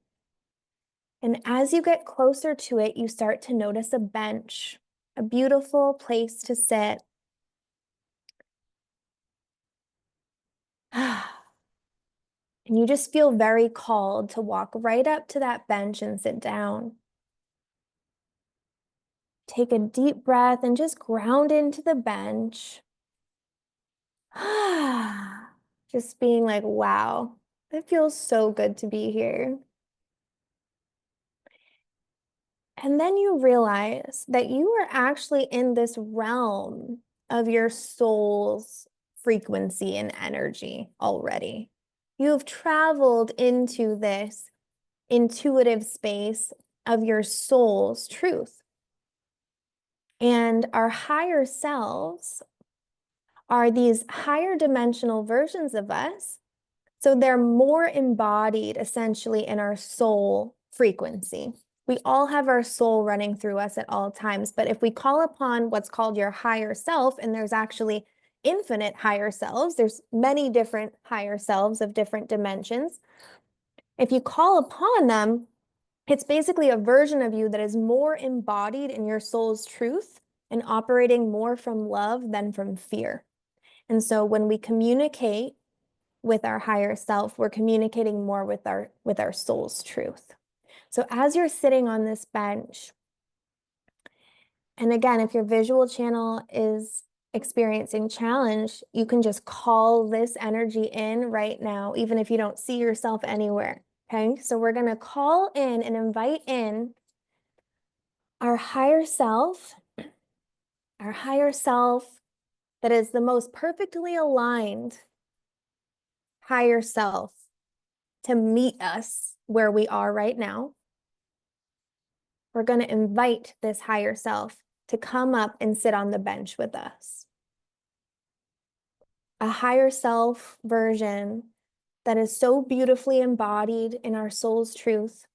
And as you get closer to it, you start to notice a bench, a beautiful place to sit. And you just feel very called to walk right up to that bench and sit down. Take a deep breath and just ground into the bench. Just being like, wow, it feels so good to be here. And then you realize that you are actually in this realm of your soul's frequency and energy already. You've traveled into this intuitive space of your soul's truth. And our higher selves are these higher dimensional versions of us. So they're more embodied essentially in our soul frequency. We all have our soul running through us at all times, but if we call upon what's called your higher self, and there's actually infinite higher selves, there's many different higher selves of different dimensions. If you call upon them, it's basically a version of you that is more embodied in your soul's truth and operating more from love than from fear. And so when we communicate with our higher self. We're communicating more with our soul's truth. So as you're sitting on this bench, and again, if your visual channel is experiencing challenge, you can just call this energy in right now, even if you don't see yourself anywhere. Okay, so we're going to call in and invite in our higher self that is the most perfectly aligned higher self to meet us where we are right now. We're going to invite this higher self to come up and sit on the bench with us. A higher self version that is so beautifully embodied in our soul's truth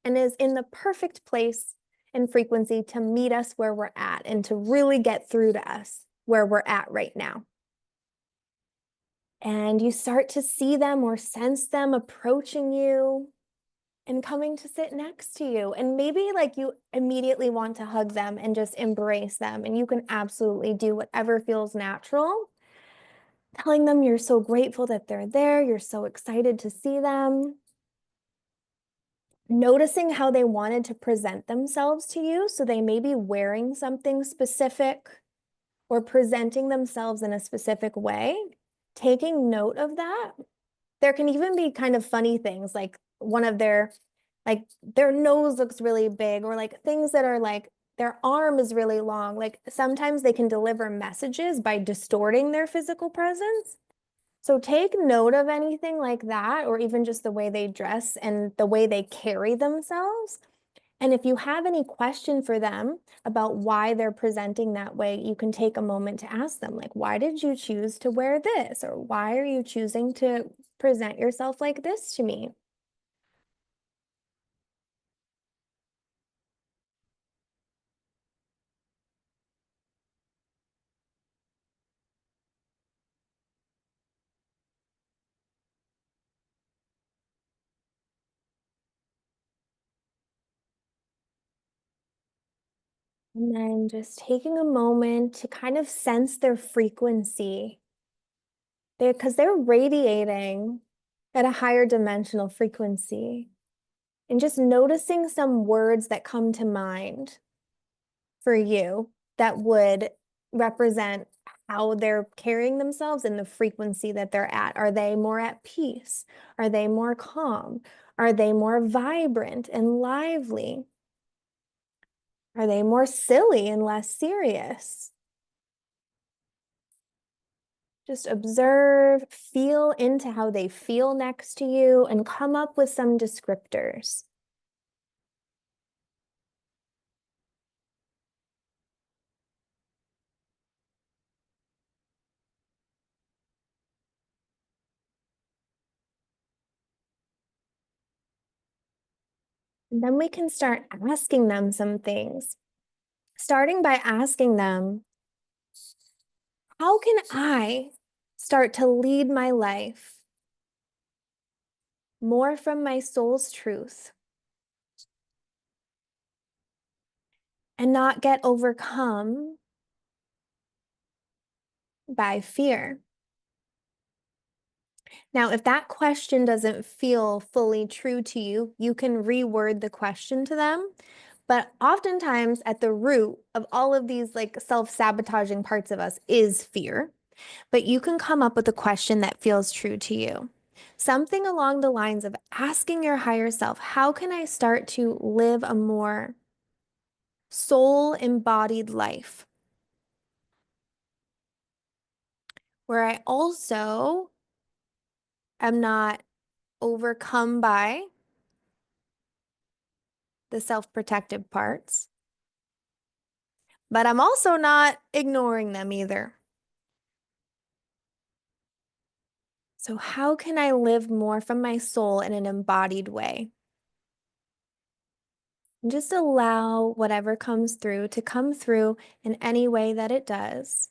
and is in the perfect place and frequency to meet us where we're at and to really get through to us where we're at right now. And you start to see them or sense them approaching you and coming to sit next to you. And maybe like you immediately want to hug them and just embrace them. And you can absolutely do whatever feels natural. Telling them you're so grateful that they're there. You're so excited to see them. Noticing how they wanted to present themselves to you. So they may be wearing something specific or presenting themselves in a specific way. Taking note of that. There can even be kind of funny things like their nose looks really big, or like things that are like their arm is really long. Like sometimes they can deliver messages by distorting their physical presence. So take note of anything like that, or even just the way they dress and the way they carry themselves. And if you have any question for them about why they're presenting that way, you can take a moment to ask them, like, why did you choose to wear this? Or why are you choosing to present yourself like this to me? And then just taking a moment to kind of sense their frequency. Because they're radiating at a higher dimensional frequency. And just noticing some words that come to mind for you that would represent how they're carrying themselves and the frequency that they're at. Are they more at peace? Are they more calm? Are they more vibrant and lively? Are they more silly and less serious? Just observe, feel into how they feel next to you, and come up with some descriptors. And then we can start asking them some things, starting by asking them, how can I start to lead my life more from my soul's truth and not get overcome by fear? Now, if that question doesn't feel fully true to you, you can reword the question to them. But oftentimes at the root of all of these like self-sabotaging parts of us is fear. But you can come up with a question that feels true to you. Something along the lines of asking your higher self, how can I start to live a more soul-embodied life where I also am not overcome by the self-protective parts, but I'm also not ignoring them either. So how can I live more from my soul in an embodied way? And just allow whatever comes through to come through in any way that it does.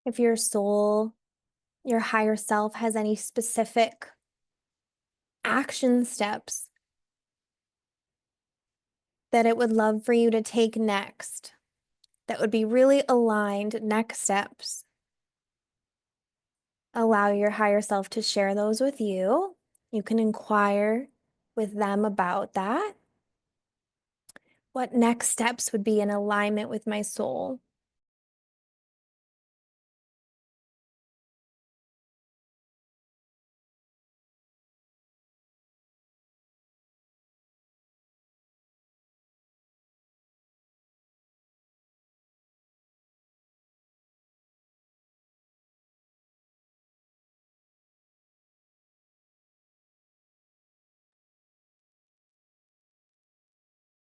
if your soul, your higher self has any specific action steps that it would love for you to take next, that would be really aligned next steps. Allow your higher self to share those with you. You can inquire with them about that. What next steps would be in alignment with my soul?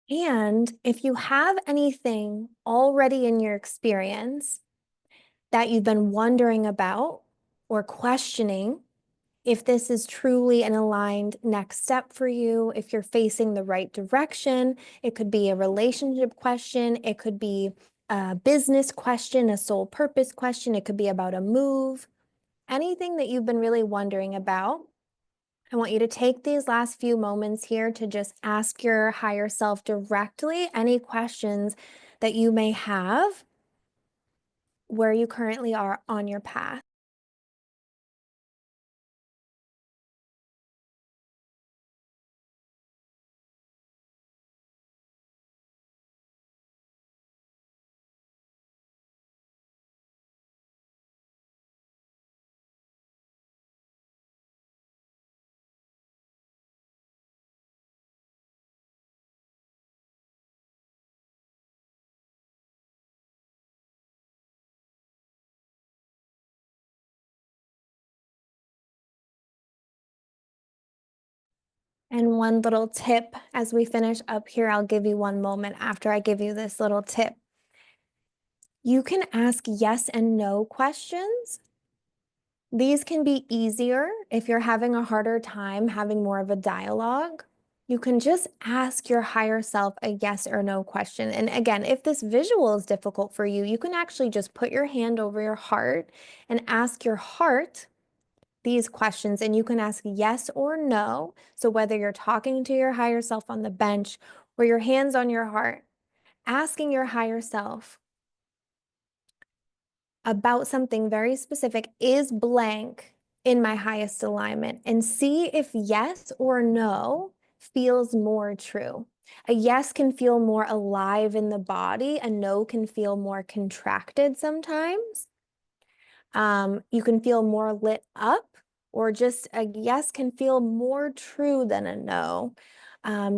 And if you have anything already in your experience that you've been wondering about or questioning, if this is truly an aligned next step for you, if you're facing the right direction, it could be a relationship question, it could be a business question, a soul purpose question, it could be about a move, anything that you've been really wondering about. I want you to take these last few moments here to just ask your higher self directly any questions that you may have where you currently are on your path. And one little tip as we finish up here, I'll give you one moment after I give you this little tip. You can ask yes and no questions. These can be easier if you're having a harder time having more of a dialogue. You can just ask your higher self a yes or no question. And again, if this visual is difficult for you, you can actually just put your hand over your heart and ask your heart these questions, and you can ask yes or no. So whether you're talking to your higher self on the bench or your hands on your heart, asking your higher self about something very specific, is blank in my highest alignment, and see if yes or no feels more true. A yes can feel more alive in the body, a no can feel more contracted sometimes. You can feel more lit up, or just a yes can feel more true than a no.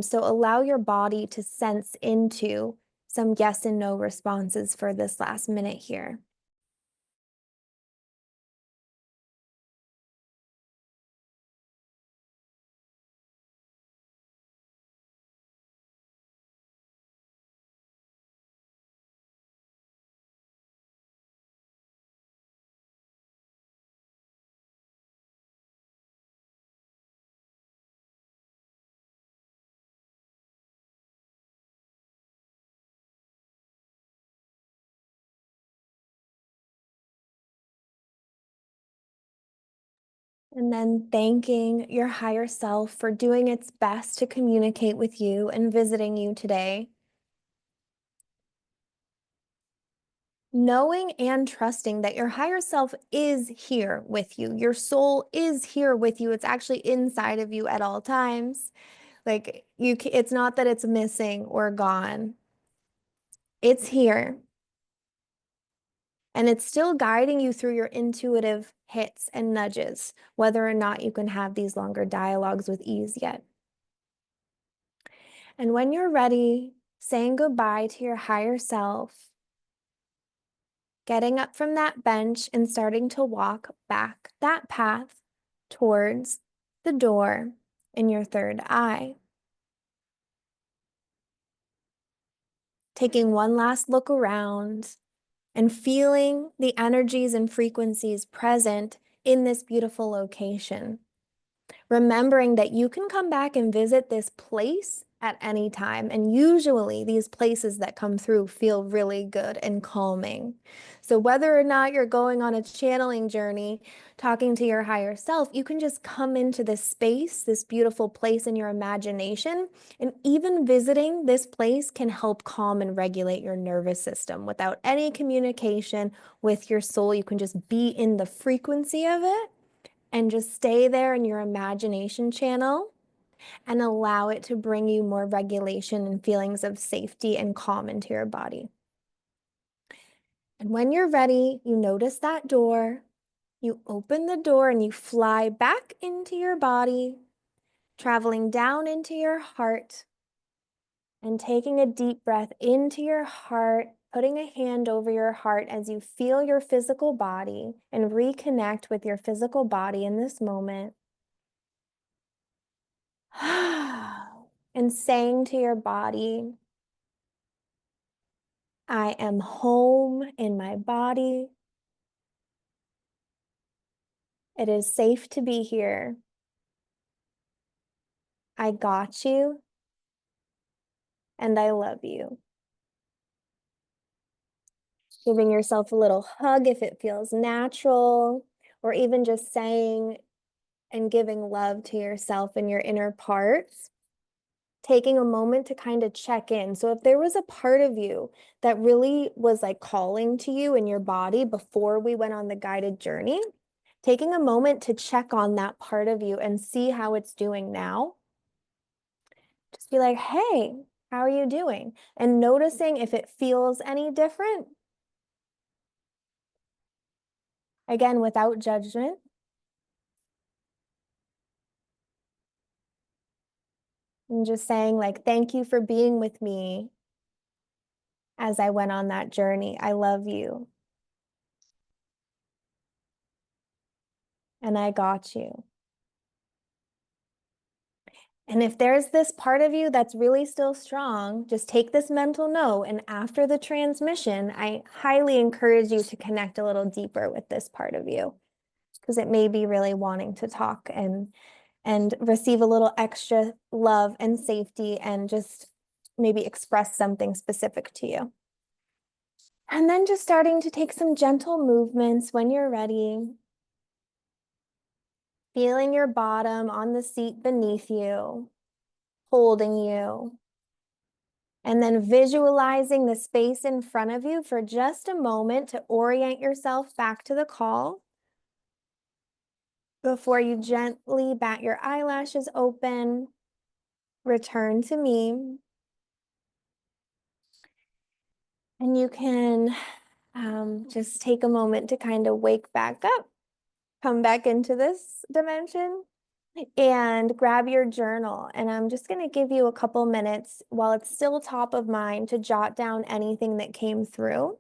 So allow your body to sense into some yes and no responses for this last minute here. And then thanking your higher self for doing its best to communicate with you and visiting you today. Knowing and trusting that your higher self is here with you. Your soul is here with you. It's actually inside of you at all times. Like it's not that it's missing or gone. It's here. And it's still guiding you through your intuitive hits and nudges, whether or not you can have these longer dialogues with ease yet. And when you're ready, saying goodbye to your higher self, getting up from that bench and starting to walk back that path towards the door in your third eye. Taking one last look around and feeling the energies and frequencies present in this beautiful location. Remembering that you can come back and visit this place at any time. And usually these places that come through feel really good and calming. So whether or not you're going on a channeling journey, talking to your higher self, you can just come into this space, this beautiful place in your imagination. And even visiting this place can help calm and regulate your nervous system without any communication with your soul. You can just be in the frequency of it and just stay there in your imagination channel and allow it to bring you more regulation and feelings of safety and calm into your body. And when you're ready, you notice that door, you open the door and you fly back into your body, traveling down into your heart and taking a deep breath into your heart, putting a hand over your heart as you feel your physical body and reconnect with your physical body in this moment. And saying to your body, I am home in my body. It is safe to be here. I got you, and I love you. Giving yourself a little hug if it feels natural, or even just saying and giving love to yourself and your inner parts. Taking a moment to kind of check in. So if there was a part of you that really was like calling to you in your body before we went on the guided journey, taking a moment to check on that part of you and see how it's doing now. Just be like, hey, how are you doing? And noticing if it feels any different. Again, without judgment. And just saying like, thank you for being with me as I went on that journey. I love you. And I got you. And if there's this part of you that's really still strong, just take this mental note. And after the transmission, I highly encourage you to connect a little deeper with this part of you because it may be really wanting to talk and receive a little extra love and safety and just maybe express something specific to you. And then just starting to take some gentle movements when you're ready. Feeling your bottom on the seat beneath you, holding you. And then visualizing the space in front of you for just a moment to orient yourself back to the call before you gently bat your eyelashes open, return to me. And you can just take a moment to kind of wake back up, come back into this dimension and grab your journal. And I'm just going to give you a couple minutes while it's still top of mind to jot down anything that came through.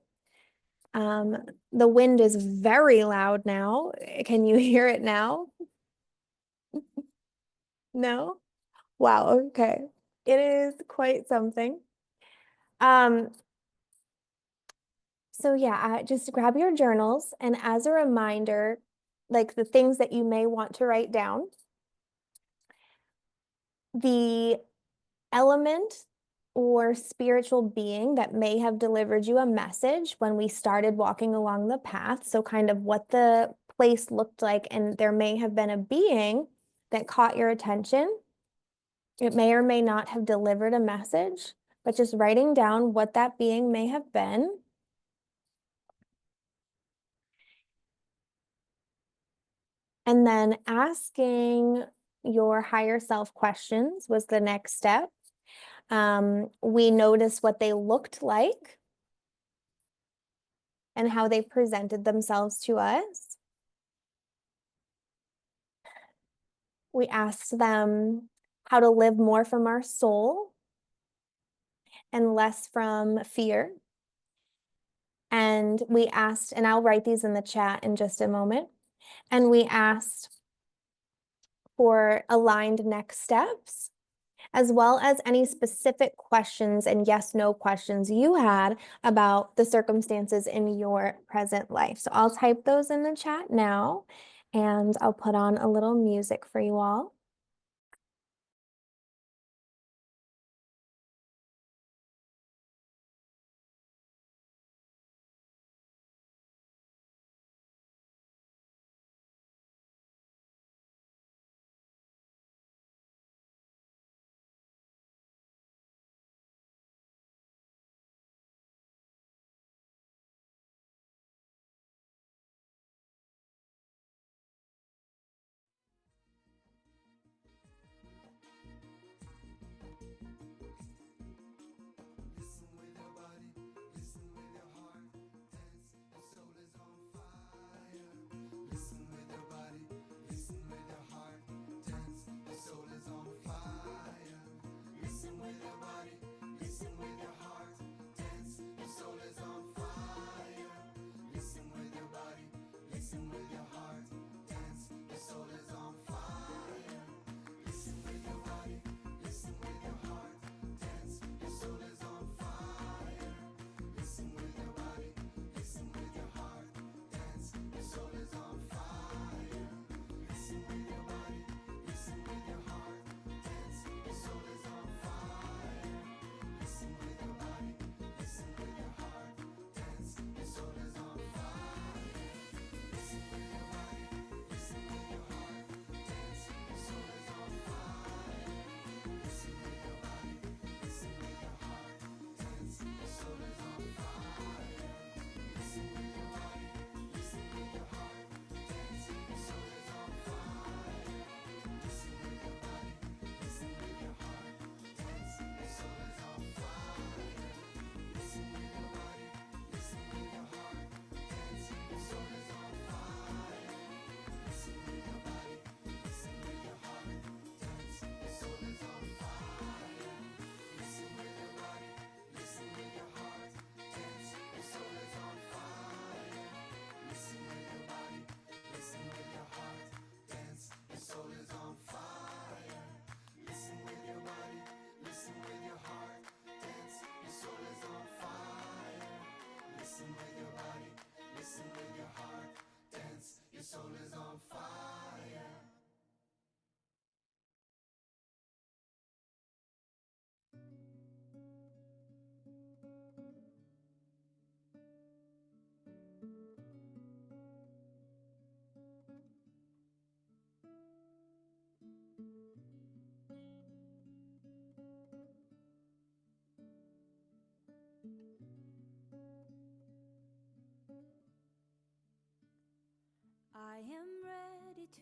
The wind is very loud now. Can you hear it now? No? Wow, okay. It is quite something. So yeah, just grab your journals and as a reminder, like the things that you may want to write down, the element or spiritual being that may have delivered you a message when we started walking along the path. So kind of what the place looked like, and there may have been a being that caught your attention. It may or may not have delivered a message, but just writing down what that being may have been. And then asking your higher self questions was the next step. We noticed what they looked like and how they presented themselves to us. We asked them how to live more from our soul and less from fear. And we asked, and I'll write these in the chat in just a moment. And we asked for aligned next steps, as well as any specific questions and yes/no questions you had about the circumstances in your present life. So I'll type those in the chat now, and I'll put on a little music for you all.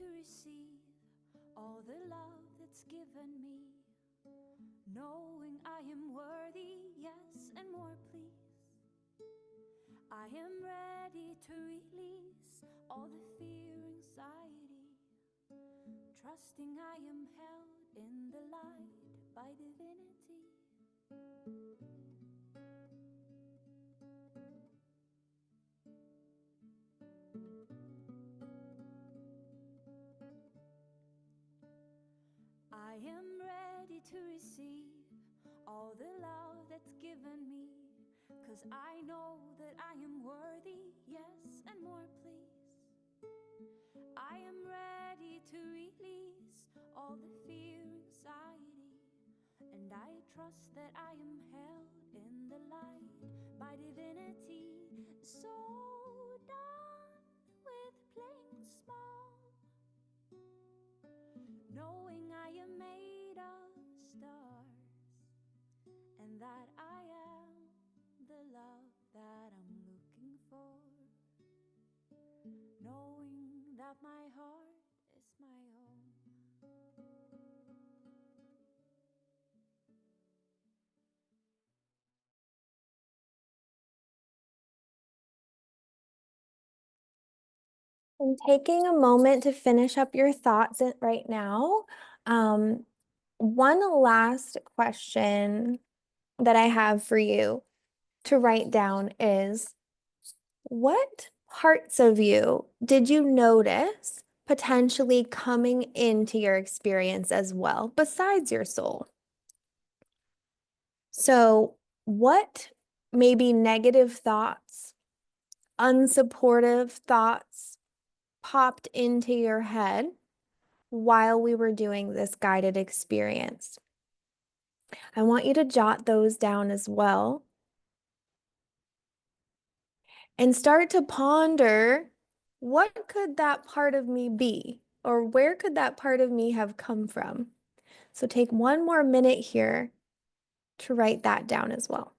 to receive all the love that's given me, knowing I am worthy, yes, and more, please. I am ready to release all the fear, anxiety, trusting I am held in the light by divinity. I am ready to receive all the love that's given me, 'cause I know that I am worthy, yes, and more, please. I am ready to release all the fear, anxiety, and I trust that I am held in the light by divinity. So done with playing small, knowing I am made of stars, and that I am the love that I'm looking for, knowing that my heart is my home. I'm taking a moment to finish up your thoughts right now. One last question that I have for you to write down is, what parts of you did you notice potentially coming into your experience as well, besides your soul? So, what maybe negative thoughts, unsupportive thoughts popped into your head while we were doing this guided experience? I want you to jot those down as well and start to ponder, what could that part of me be? Or where could that part of me have come from? So take one more minute here to write that down as well.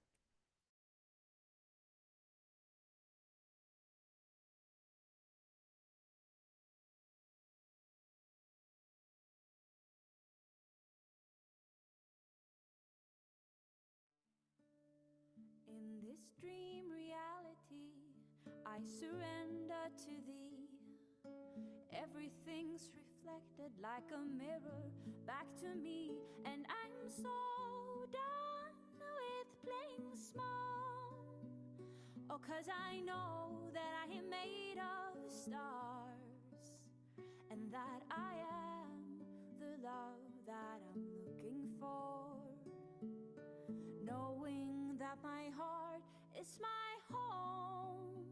In this dream reality, I surrender to thee. Everything's reflected like a mirror back to me, and I'm so done with playing small. Oh, 'cause I know that I am made of stars, and that I am the love that I'm looking for, knowing that my heart is my home,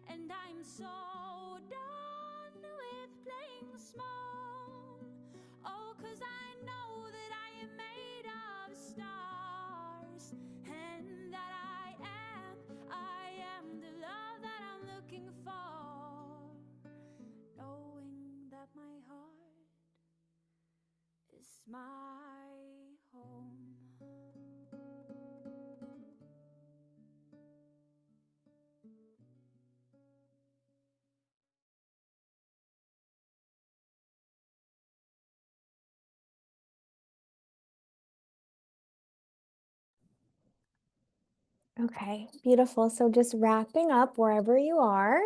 and I'm so done with playing small. Oh, 'cause I know that I am made of stars, and that I am the love that I'm looking for, knowing that my heart is my home. Okay, beautiful. So just wrapping up wherever you are,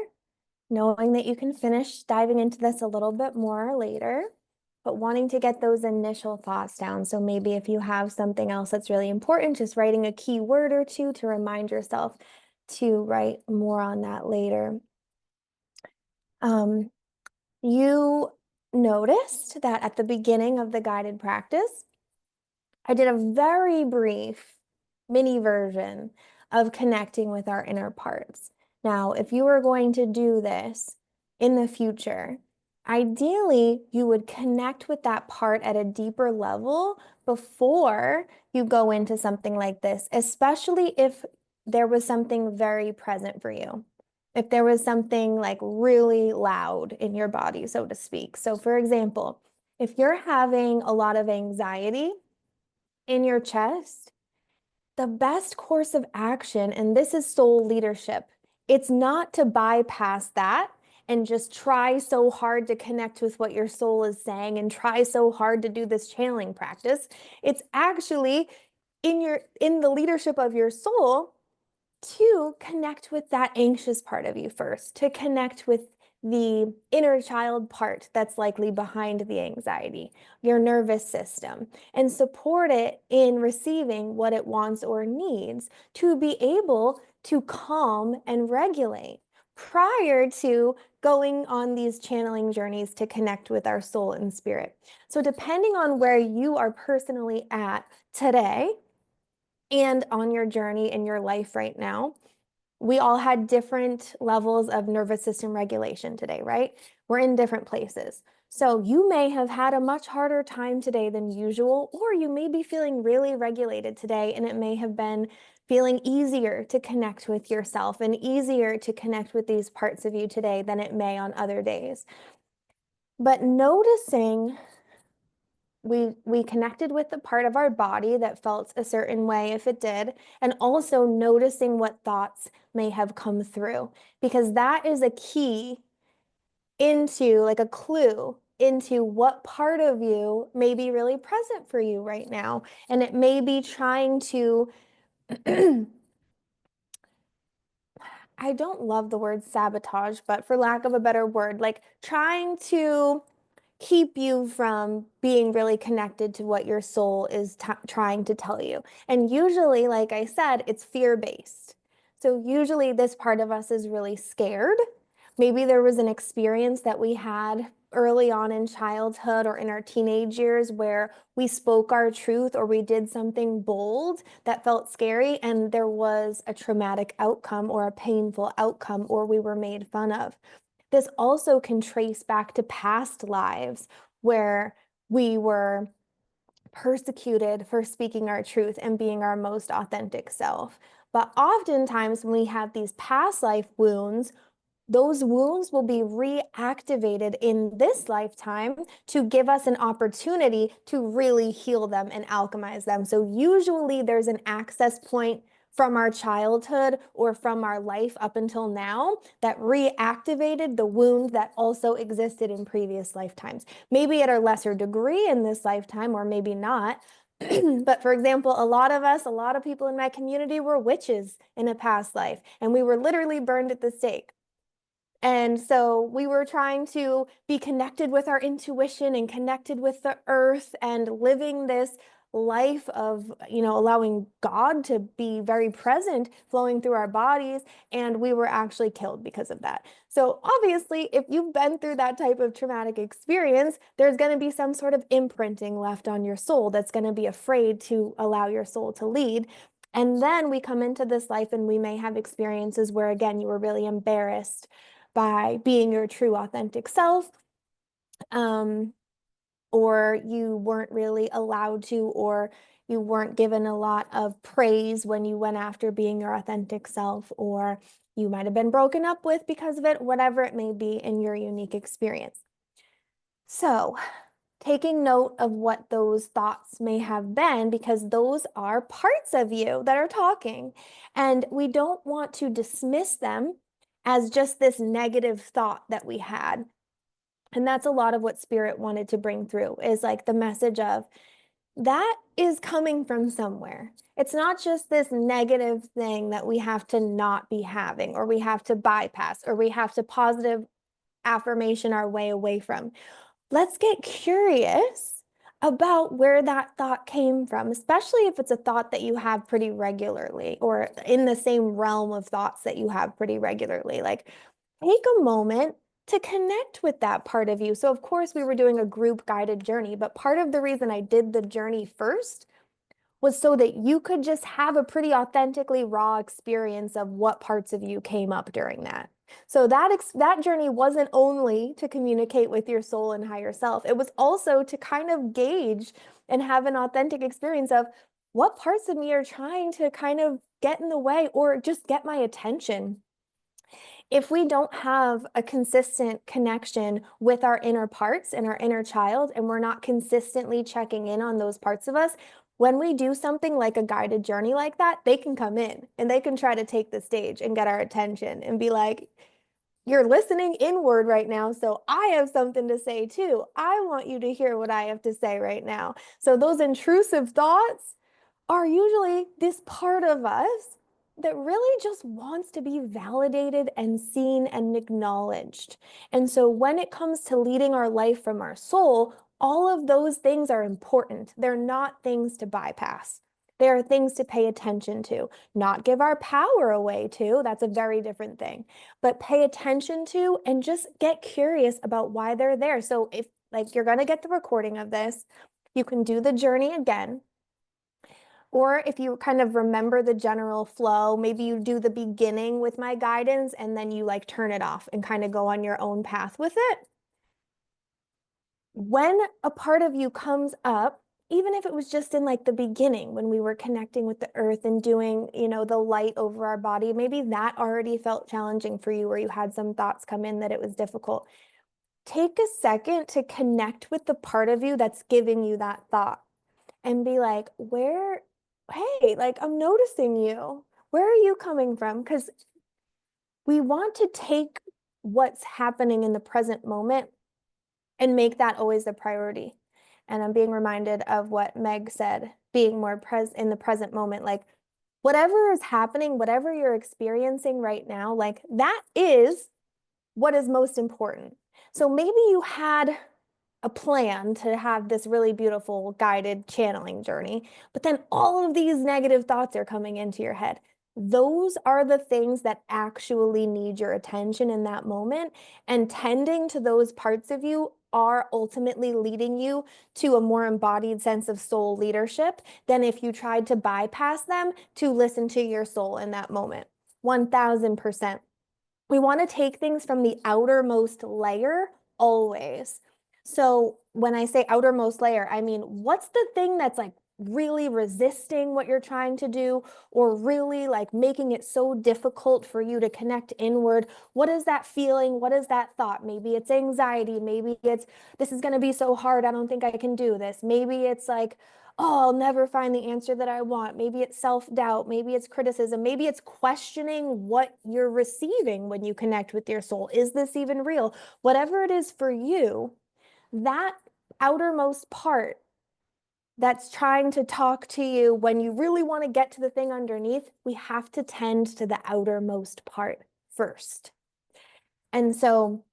knowing that you can finish diving into this a little bit more later, but wanting to get those initial thoughts down. So maybe if you have something else that's really important, just writing a key word or two to remind yourself to write more on that later. You noticed that at the beginning of the guided practice, I did a very brief mini version of connecting with our inner parts. Now, if you were going to do this in the future, ideally, you would connect with that part at a deeper level before you go into something like this, especially if there was something very present for you. If there was something like really loud in your body, so to speak. So, for example, if you're having a lot of anxiety in your chest, the best course of action, and this is soul leadership, it's not to bypass that and just try so hard to connect with what your soul is saying and try so hard to do this channeling practice. It's actually in the leadership of your soul to connect with that anxious part of you first, to connect with the inner child part that's likely behind the anxiety, your nervous system, and support it in receiving what it wants or needs to be able to calm and regulate prior to going on these channeling journeys to connect with our soul and spirit. So, depending on where you are personally at today and on your journey in your life right now, we all had different levels of nervous system regulation today, right? We're in different places. So you may have had a much harder time today than usual, or you may be feeling really regulated today, and it may have been feeling easier to connect with yourself and easier to connect with these parts of you today than it may on other days. But noticing we connected with the part of our body that felt a certain way if it did, and also noticing what thoughts may have come through, because that is a key into, like, a clue into what part of you may be really present for you right now. And it may be trying to I don't love the word sabotage, but for lack of a better word, like trying to keep you from being really connected to what your soul is trying to tell you. And usually, like I said, it's fear-based. So usually this part of us is really scared. Maybe there was an experience that we had early on in childhood or in our teenage years where we spoke our truth or we did something bold that felt scary, and there was a traumatic outcome or a painful outcome, or we were made fun of. This also can trace back to past lives where we were persecuted for speaking our truth and being our most authentic self. But oftentimes, when we have these past life wounds, those wounds will be reactivated in this lifetime to give us an opportunity to really heal them and alchemize them. So usually there's an access point from our childhood or from our life up until now that reactivated the wound that also existed in previous lifetimes. Maybe at a lesser degree in this lifetime, or maybe not. But for example, a lot of people in my community were witches in a past life, and we were literally burned at the stake. And so we were trying to be connected with our intuition and connected with the earth and living this life of, allowing God to be very present, flowing through our bodies. And we were actually killed because of that. So obviously, if you've been through that type of traumatic experience, there's going to be some sort of imprinting left on your soul that's going to be afraid to allow your soul to lead. And then we come into this life and we may have experiences where, again, you were really embarrassed by being your true authentic self, or you weren't really allowed to, or you weren't given a lot of praise when you went after being your authentic self, or you might have been broken up with because of it, whatever it may be in your unique experience. So, taking note of what those thoughts may have been, because those are parts of you that are talking, and we don't want to dismiss them as just this negative thought that we had. And that's a lot of what Spirit wanted to bring through, is like the message of that is coming from somewhere. It's not just this negative thing that we have to not be having, or we have to bypass, or we have to positive affirmation our way away from. Let's get curious about where that thought came from, especially if it's a thought that you have pretty regularly, or in the same realm of thoughts that you have pretty regularly. Like, take a moment to connect with that part of you. So, of course, we were doing a group guided journey, but part of the reason I did the journey first was so that you could just have a pretty authentically raw experience of what parts of you came up during that. So that journey wasn't only to communicate with your soul and higher self, it was also to kind of gauge and have an authentic experience of what parts of me are trying to kind of get in the way or just get my attention. If we don't have a consistent connection with our inner parts and our inner child, and we're not consistently checking in on those parts of us, when we do something like a guided journey like that, they can come in and they can try to take the stage and get our attention and be like, you're listening inward right now, so I have something to say too. I want you to hear what I have to say right now. So those intrusive thoughts are usually this part of us that really just wants to be validated and seen and acknowledged. And so when it comes to leading our life from our soul, all of those things are important. They're not things to bypass. They are things to pay attention to, not give our power away to. That's a very different thing, but pay attention to and just get curious about why they're there. So if like you're going to get the recording of this, you can do the journey again. Or if you kind of remember the general flow, maybe you do the beginning with my guidance and then you like turn it off and kind of go on your own path with it. When a part of you comes up, even if it was just in like the beginning when we were connecting with the earth and doing, the light over our body, maybe that already felt challenging for you or you had some thoughts come in that it was difficult. Take a second to connect with the part of you that's giving you that thought and be like, hey, like I'm noticing you. Where are you coming from? Because we want to take what's happening in the present moment and make that always the priority. And I'm being reminded of what Meg said, being more present in the present moment. Like whatever is happening, whatever you're experiencing right now, like that is what is most important. So maybe you had a plan to have this really beautiful guided channeling journey, but then all of these negative thoughts are coming into your head. Those are the things that actually need your attention in that moment. And tending to those parts of you are ultimately leading you to a more embodied sense of soul leadership than if you tried to bypass them to listen to your soul in that moment. 1000%. We want to take things from the outermost layer always. So when I say outermost layer, I mean, what's the thing that's like really resisting what you're trying to do or really like making it so difficult for you to connect inward? What is that feeling? What is that thought? Maybe it's anxiety. Maybe it's, this is going to be so hard. I don't think I can do this. Maybe it's like, oh, I'll never find the answer that I want. Maybe it's self-doubt. Maybe it's criticism. Maybe it's questioning what you're receiving when you connect with your soul. Is this even real? Whatever it is for you, that outermost part that's trying to talk to you when you really want to get to the thing underneath, we have to tend to the outermost part first. And so,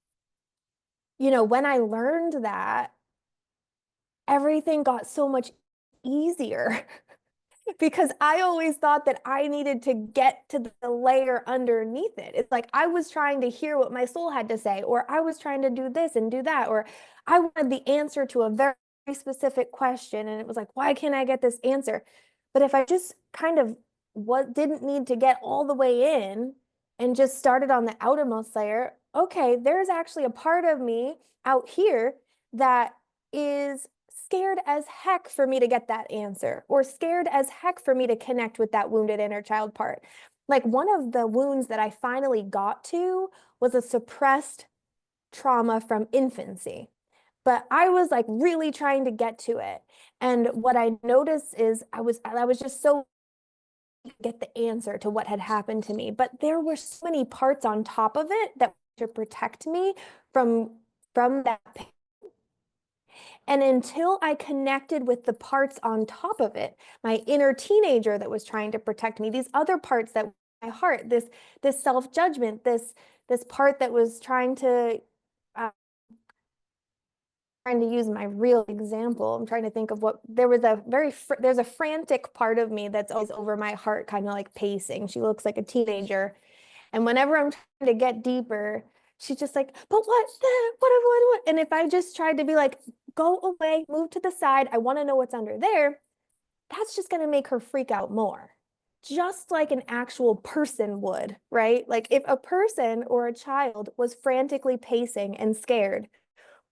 when I learned that, everything got so much easier. Because I always thought that I needed to get to the layer underneath it. It's like I was trying to hear what my soul had to say, or I was trying to do this and do that, or I wanted the answer to a very specific question. And it was like, why can't I get this answer? But if I just kind of didn't need to get all the way in and just started on the outermost layer, okay, there's actually a part of me out here that is scared as heck for me to get that answer or scared as heck for me to connect with that wounded inner child part. Like one of the wounds that I finally got to was a suppressed trauma from infancy. But I was like really trying to get to it. And what I noticed is I was just so get the answer to what had happened to me. But there were so many parts on top of it that to protect me from that pain. And until I connected with the parts on top of it, my inner teenager that was trying to protect me, these other parts that my heart, this self-judgment, this part that was trying to use my real example. I'm trying to think of what there's a frantic part of me that's always over my heart, kind of like pacing. She looks like a teenager. And whenever I'm trying to get deeper, she's just like, but what? And if I just tried to be like, go away, move to the side, I want to know what's under there, that's just going to make her freak out more. Just like an actual person would, right? Like if a person or a child was frantically pacing and scared,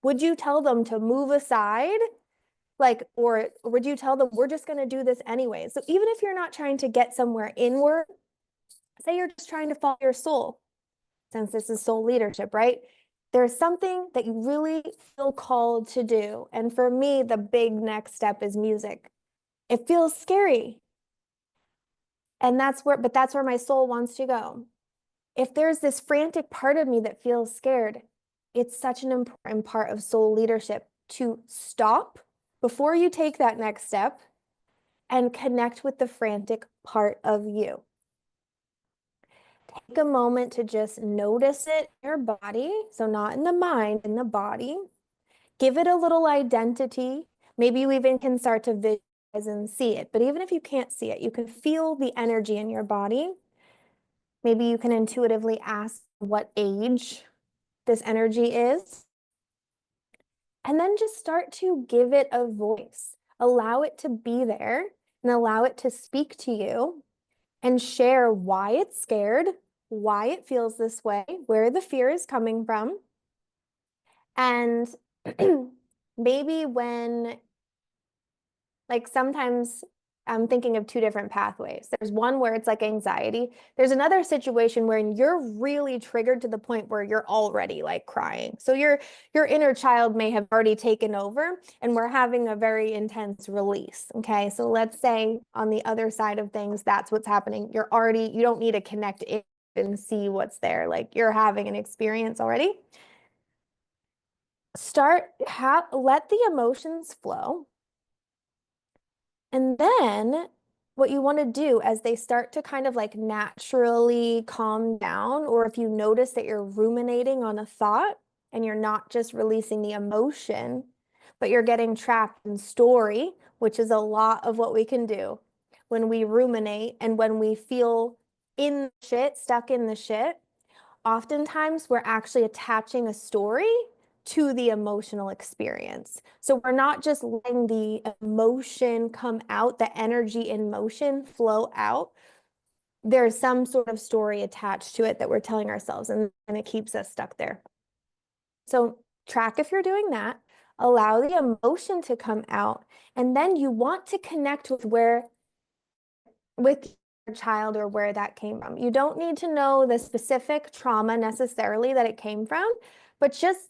would you tell them to move aside? Like, or would you tell them, we're just going to do this anyway? So even if you're not trying to get somewhere inward, say you're just trying to follow your soul, since this is soul leadership, right? There's something that you really feel called to do. And for me, the big next step is music. It feels scary. And that's where my soul wants to go. if there's this frantic part of me that feels scared, it's such an important part of soul leadership to stop before you take that next step and connect with the frantic part of you. Take a moment to just notice it in your body. So, not in the mind, in the body. Give it a little identity. Maybe you even can start to visualize and see it. But even if you can't see it, you can feel the energy in your body. Maybe you can intuitively ask what age this energy is. And then just start to give it a voice. Allow it to be there and allow it to speak to you and share why it's scared, why it feels this way, where the fear is coming from. And maybe when, like, sometimes I'm thinking of two different pathways. There's one where it's like anxiety. There's another situation where you're really triggered to the point where you're already like crying. So your inner child may have already taken over and we're having a very intense release. Okay. So let's say on the other side of things, that's what's happening. You don't need to connect in and see what's there. Like you're having an experience already. Let the emotions flow. And then what you want to do as they start to kind of like naturally calm down, or if you notice that you're ruminating on a thought and you're not just releasing the emotion, but you're getting trapped in story, which is a lot of what we can do when we ruminate and when we feel in shit, stuck in the shit. Oftentimes we're actually attaching a story to the emotional experience. So we're not just letting the emotion come out, the energy in motion flow out. There's some sort of story attached to it that we're telling ourselves, and it keeps us stuck there. So track if you're doing that, allow the emotion to come out, and then you want to connect with your child or where that came from. You don't need to know the specific trauma necessarily that it came from, but just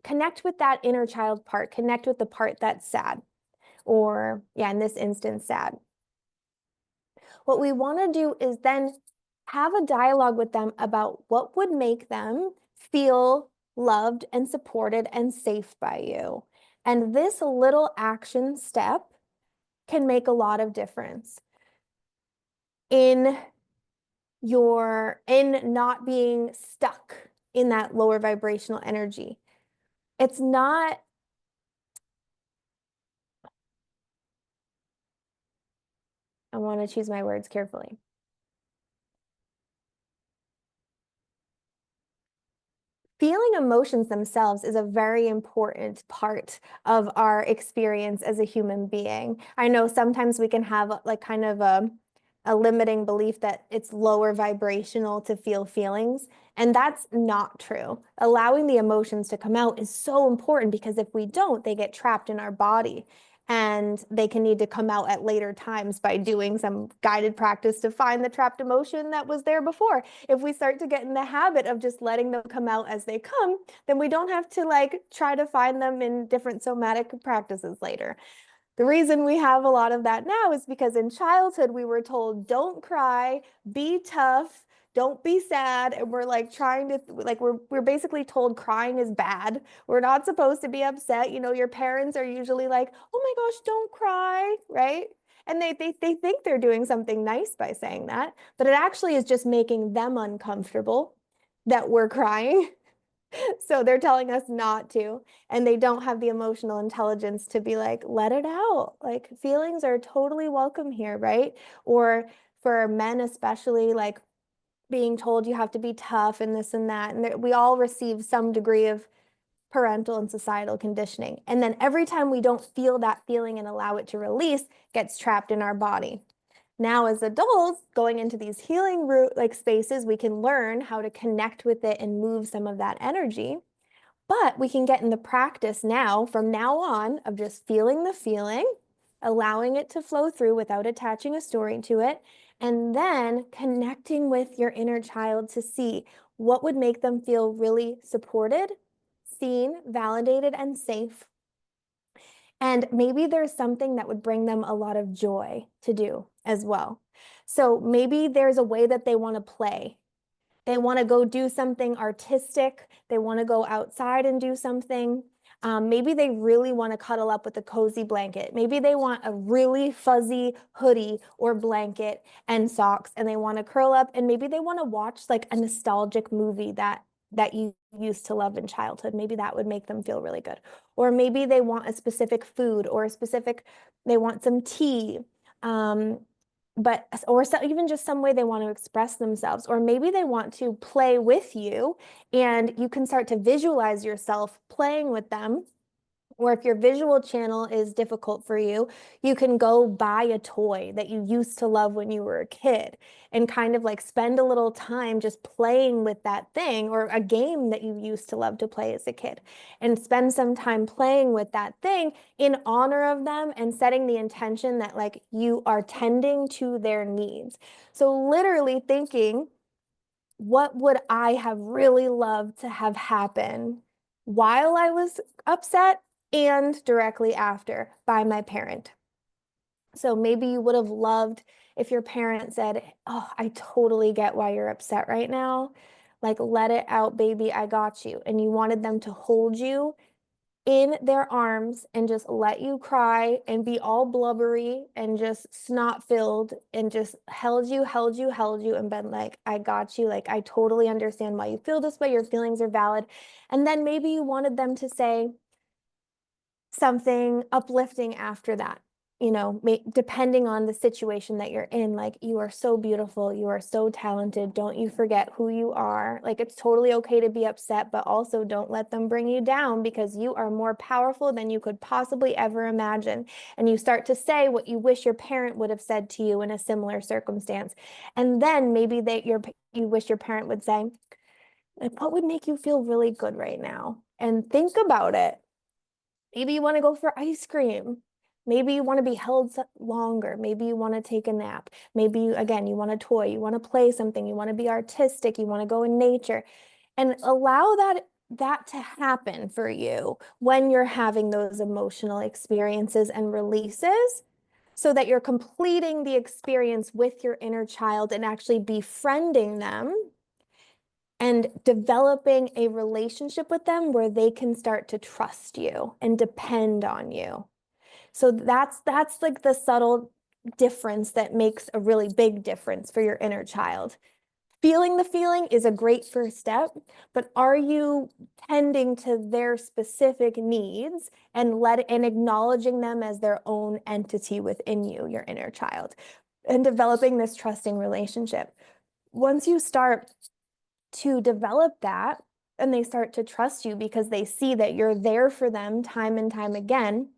connect with that inner child part, connect with the part that's sad, or yeah, in this instance, sad. What we want to do is then have a dialogue with them about what would make them feel loved and supported and safe by you. And this little action step can make a lot of difference in not being stuck in that lower vibrational energy. It's not, I want to choose my words carefully. Feeling emotions themselves is a very important part of our experience as a human being. I know sometimes we can have like kind of a limiting belief that it's lower vibrational to feel feelings, and that's not true. Allowing the emotions to come out is so important because if we don't, they get trapped in our body. And they can need to come out at later times by doing some guided practice to find the trapped emotion that was there before. If we start to get in the habit of just letting them come out as they come, then we don't have to like try to find them in different somatic practices later. The reason we have a lot of that now is because in childhood we were told, don't cry, be tough, don't be sad. And we're like trying to we're basically told crying is bad. We're not supposed to be upset. You know, your parents are usually like, oh my gosh, don't cry, right? And they think they're doing something nice by saying that, but it actually is just making them uncomfortable that we're crying. So they're telling us not to, and they don't have the emotional intelligence to be like, let it out. Like feelings are totally welcome here, right? Or for men, especially, like being told you have to be tough and this and that. And we all receive some degree of parental and societal conditioning. And then every time we don't feel that feeling and allow it to release, gets trapped in our body. Now, as adults, going into these healing spaces, we can learn how to connect with it and move some of that energy. But we can get in the practice now, from now on, of just feeling the feeling, allowing it to flow through without attaching a story to it, and then connecting with your inner child to see what would make them feel really supported, seen, validated, and safe. And maybe there's something that would bring them a lot of joy to do as well. So maybe there's a way that they want to play They want to go do something artistic. They want to go outside and do something. Maybe they really want to cuddle up with a cozy blanket. Maybe they want a really fuzzy hoodie or blanket and socks, and they want to curl up, and maybe they want to watch like a nostalgic movie that you used to love in childhood. Maybe that would make them feel really good. Or maybe they want a specific food or they want some tea. Um, or so, even just some way they want to express themselves, or maybe they want to play with you and you can start to visualize yourself playing with them. Or if your visual channel is difficult for you, you can go buy a toy that you used to love when you were a kid and kind of like spend a little time just playing with that thing, or a game that you used to love to play as a kid, and spend some time playing with that thing in honor of them and setting the intention that like you are tending to their needs. So literally thinking, what would I have really loved to have happen while I was upset and directly after by my parent? So maybe you would have loved if your parent said, "Oh, I totally get why you're upset right now. Like, let it out, baby. I got you." And you wanted them to hold you in their arms and just let you cry and be all blubbery and just snot filled and just held you and been like, I got you. Like, I totally understand why you feel this way. Your feelings are valid. And then maybe you wanted them to say something uplifting after that, depending on the situation that you're in. Like, you are so beautiful, you are so talented, don't you forget who you are. Like, it's totally okay to be upset, but also don't let them bring you down, because you are more powerful than you could possibly ever imagine. And you start to say what you wish your parent would have said to you in a similar circumstance. And then maybe you wish your parent would say, like, what would make you feel really good right now? And think about it. Maybe you want to go for ice cream. Maybe you want to be held longer. Maybe you want to take a nap. Maybe again, you want a toy, you want to play something, you want to be artistic, you want to go in nature, and allow that to happen for you when you're having those emotional experiences and releases, so that you're completing the experience with your inner child and actually befriending them and developing a relationship with them where they can start to trust you and depend on you. So that's like the subtle difference that makes a really big difference for your inner child. Feeling the feeling is a great first step, but are you tending to their specific needs and acknowledging them as their own entity within you, your inner child, and developing this trusting relationship? Once you start to develop that and they start to trust you because they see that you're there for them time and time again,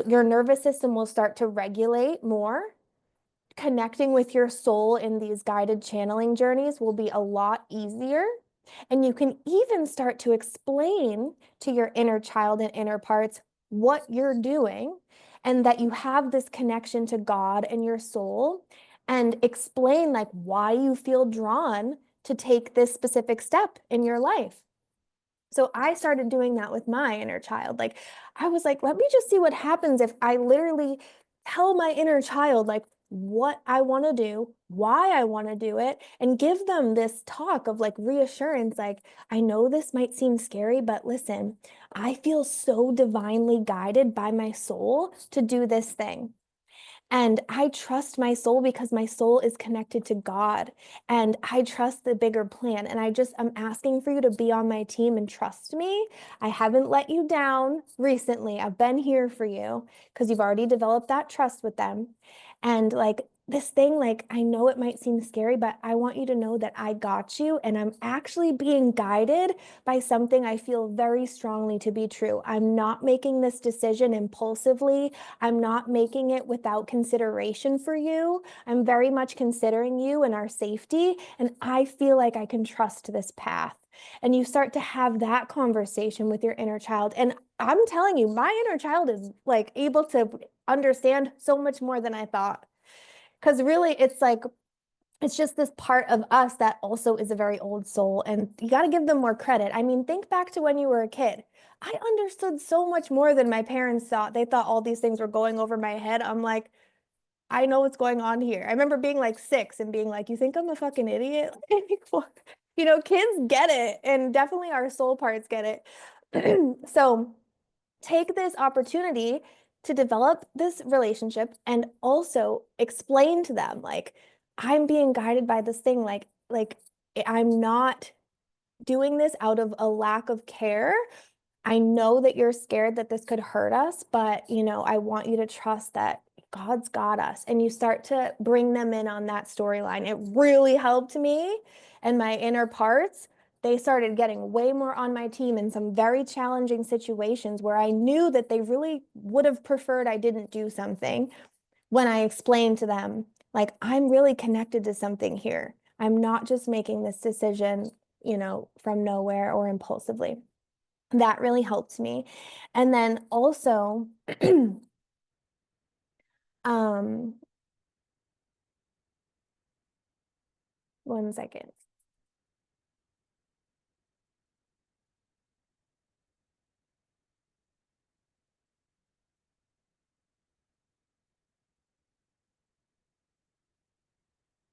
your nervous system will start to regulate more. Connecting with your soul in these guided channeling journeys will be a lot easier. And you can even start to explain to your inner child and inner parts what you're doing, and that you have this connection to God and your soul, and explain like why you feel drawn to take this specific step in your life. So I started doing that with my inner child. Like, I was like, let me just see what happens if I literally tell my inner child like what I want to do, why I want to do it, and give them this talk of like reassurance. Like, I know this might seem scary, but listen, I feel so divinely guided by my soul to do this thing. And I trust my soul because my soul is connected to God, and I trust the bigger plan. And I'm asking for you to be on my team and trust me. I haven't let you down recently. I've been here for you because you've already developed that trust with them. And like this thing, like, I know it might seem scary, but I want you to know that I got you. And I'm actually being guided by something I feel very strongly to be true. I'm not making this decision impulsively. I'm not making it without consideration for you. I'm very much considering you and our safety, and I feel like I can trust this path. And you start to have that conversation with your inner child. And I'm telling you, my inner child is like able to understand so much more than I thought. Because really, it's just this part of us that also is a very old soul, and you got to give them more credit. I mean, think back to when you were a kid. I understood so much more than my parents thought. They thought all these things were going over my head. I'm like, I know what's going on here. I remember being like 6 and being like, you think I'm a fucking idiot? Like, what? You know, kids get it, and definitely our soul parts get it. So take this opportunity to develop this relationship and also explain to them, like, I'm being guided by this thing, like I'm not doing this out of a lack of care. I know that you're scared that this could hurt us, but I want you to trust that God's got us. And you start to bring them in on that storyline. It really helped me and my inner parts. They started getting way more on my team in some very challenging situations where I knew that they really would have preferred I didn't do something. When I explained to them, like, I'm really connected to something here. I'm not just making this decision, from nowhere or impulsively. That really helped me. And then also, um, one second.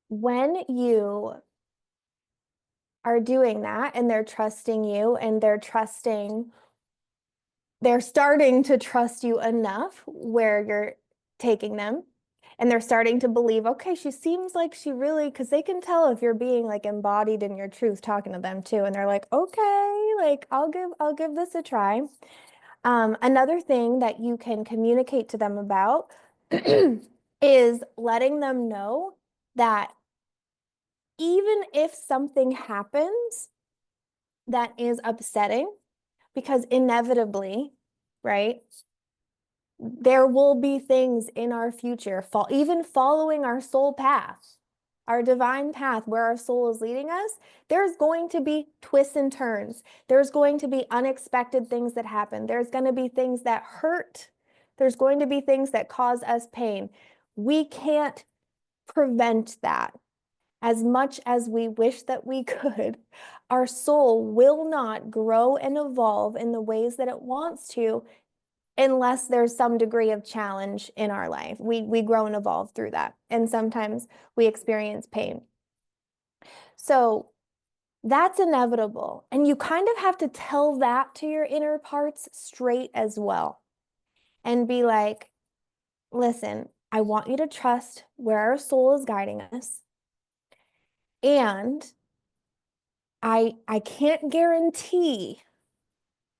When you are doing that and they're trusting you and they're starting to trust you enough where you're taking them, and they're starting to believe, okay, she seems like she really, because they can tell if you're being like embodied in your truth talking to them too, and they're like, okay, like I'll give this a try. Another thing that you can communicate to them about is letting them know that even if something happens that is upsetting, because inevitably, right, there will be things in our future, even following our soul path, our divine path where our soul is leading us, there's going to be twists and turns. There's going to be unexpected things that happen. There's going to be things that hurt. There's going to be things that cause us pain. We can't prevent that. As much as we wish that we could, our soul will not grow and evolve in the ways that it wants to unless there's some degree of challenge in our life. We grow and evolve through that. And sometimes we experience pain. So that's inevitable. And you kind of have to tell that to your inner parts straight as well. And be like, listen, I want you to trust where our soul is guiding us. And I can't guarantee,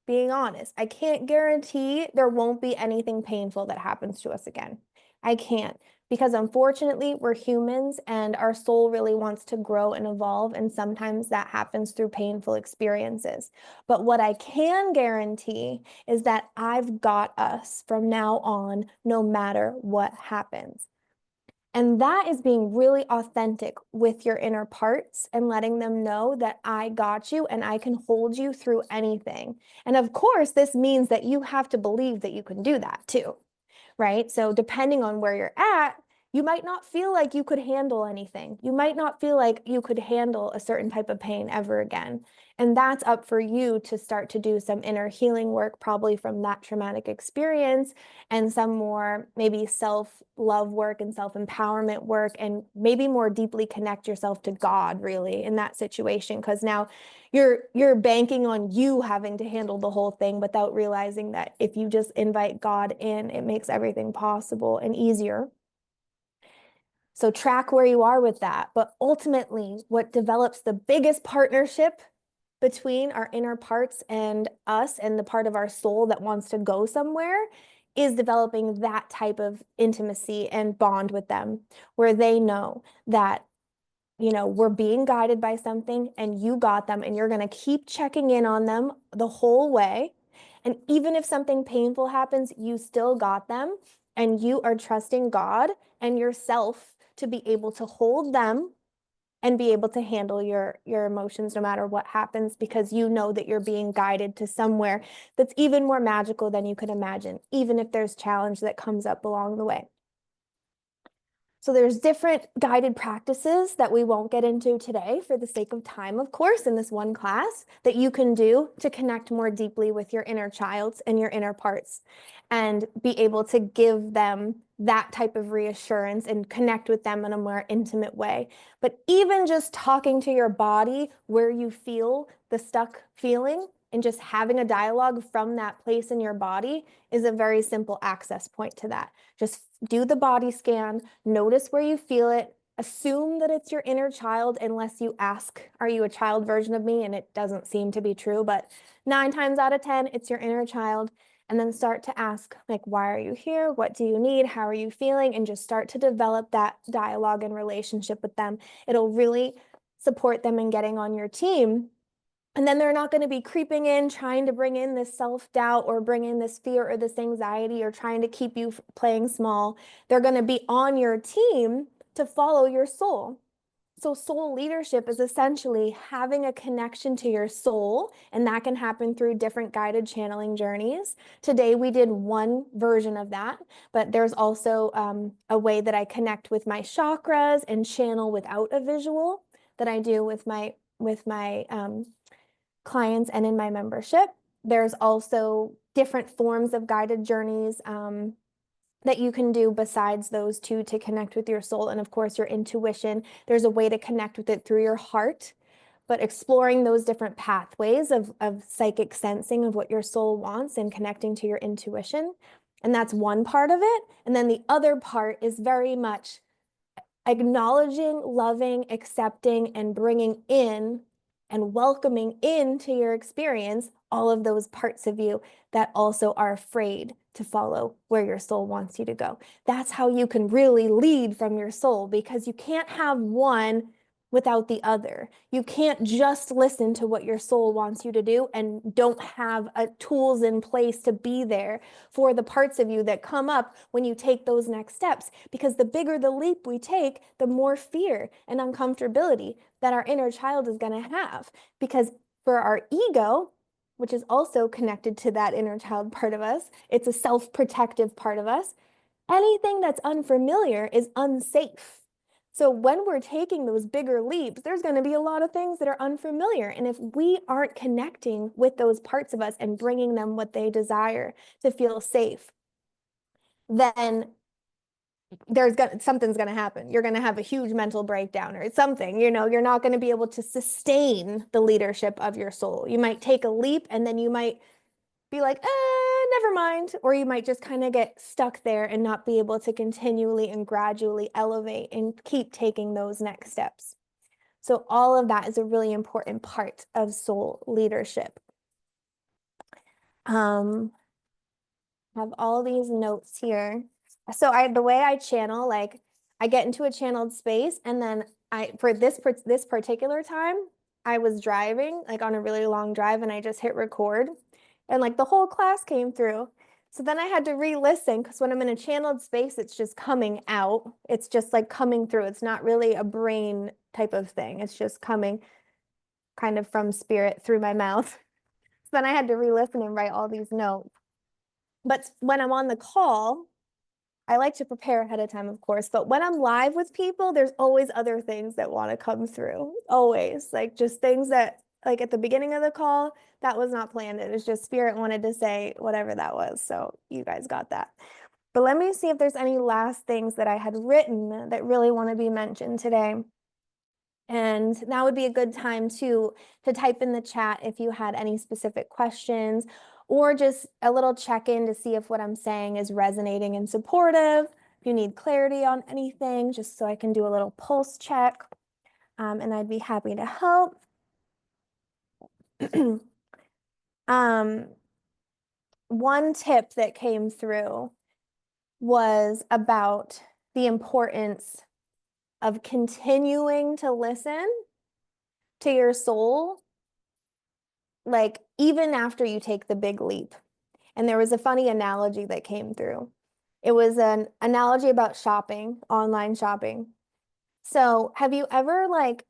being honest, I can't guarantee there won't be anything painful that happens to us again. I can't, because unfortunately, we're humans and our soul really wants to grow and evolve. And sometimes that happens through painful experiences. But what I can guarantee is that I've got us from now on, no matter what happens. And that is being really authentic with your inner parts and letting them know that I got you and I can hold you through anything. And of course, this means that you have to believe that you can do that too, right? So depending on where you're at, you might not feel like you could handle anything. You might not feel like you could handle a certain type of pain ever again. And that's up for you to start to do some inner healing work, probably from that traumatic experience, and some more maybe self-love work and self-empowerment work, and maybe more deeply connect yourself to God really in that situation. Because now you're banking on you having to handle the whole thing without realizing that if you just invite God in, it makes everything possible and easier. So track where you are with that. But ultimately, what develops the biggest partnership between our inner parts and us and the part of our soul that wants to go somewhere is developing that type of intimacy and bond with them, where they know that, we're being guided by something and you got them, and you're going to keep checking in on them the whole way. And even if something painful happens, you still got them, and you are trusting God and yourself to be able to hold them and be able to handle your emotions no matter what happens, because you know that you're being guided to somewhere that's even more magical than you could imagine, even if there's challenge that comes up along the way. So there's different guided practices that we won't get into today for the sake of time, of course, in this one class, that you can do to connect more deeply with your inner child and your inner parts and be able to give them that type of reassurance and connect with them in a more intimate way. But even just talking to your body where you feel the stuck feeling and just having a dialogue from that place in your body is a very simple access point to that. Just do the body scan, notice where you feel it, assume that it's your inner child unless you ask, are you a child version of me? And it doesn't seem to be true, but 9 times out of 10, it's your inner child. And then start to ask, like, why are you here? What do you need? How are you feeling? And just start to develop that dialogue and relationship with them. It'll really support them in getting on your team. And then they're not going to be creeping in, trying to bring in this self-doubt or bring in this fear or this anxiety or trying to keep you playing small. They're going to be on your team to follow your soul. So soul leadership is essentially having a connection to your soul, and that can happen through different guided channeling journeys. Today we did one version of that, but there's also a way that I connect with my chakras and channel without a visual that I do with my clients and in my membership. There's also different forms of guided journeys that you can do besides those two to connect with your soul. And of course, your intuition, there's a way to connect with it through your heart, but exploring those different pathways of psychic sensing of what your soul wants and connecting to your intuition. And that's one part of it. And then the other part is very much acknowledging, loving, accepting, and bringing in and welcoming into your experience all of those parts of you that also are afraid to follow where your soul wants you to go. That's how you can really lead from your soul, because you can't have one without the other. You can't just listen to what your soul wants you to do and don't have tools in place to be there for the parts of you that come up when you take those next steps. Because the bigger the leap we take, the more fear and uncomfortability that our inner child is going to have. Because for our ego, which is also connected to that inner child part of us, it's a self-protective part of us. Anything that's unfamiliar is unsafe. So when we're taking those bigger leaps, there's going to be a lot of things that are unfamiliar. And if we aren't connecting with those parts of us and bringing them what they desire to feel safe, then something's going to happen. You're going to have a huge mental breakdown or something. You're not going to be able to sustain the leadership of your soul. You might take a leap and then you might be like, never mind. Or you might just kind of get stuck there and not be able to continually and gradually elevate and keep taking those next steps. So all of that is a really important part of soul leadership. Have all these notes here. So the way I channel, like I get into a channeled space, and then for this particular time, I was driving like on a really long drive, and I just hit record, and like the whole class came through. So then I had to re-listen, because when I'm in a channeled space, it's just coming out. It's just like coming through. It's not really a brain type of thing. It's just coming kind of from spirit through my mouth. So then I had to re-listen and write all these notes. But when I'm on the call, I like to prepare ahead of time, of course, but when I'm live with people, there's always other things that want to come through. Always, like just things that, like at the beginning of the call, that was not planned. It was just spirit wanted to say whatever that was. So you guys got that. But let me see if there's any last things that I had written that really want to be mentioned today. And that would be a good time to type in the chat if you had any specific questions, or just a little check-in to see if what I'm saying is resonating and supportive. If you need clarity on anything, just so I can do a little pulse check, and I'd be happy to help. One tip that came through was about the importance of continuing to listen to your soul, like even after you take the big leap. And there was a funny analogy that came through. It was an analogy about shopping, online shopping. So have you ever like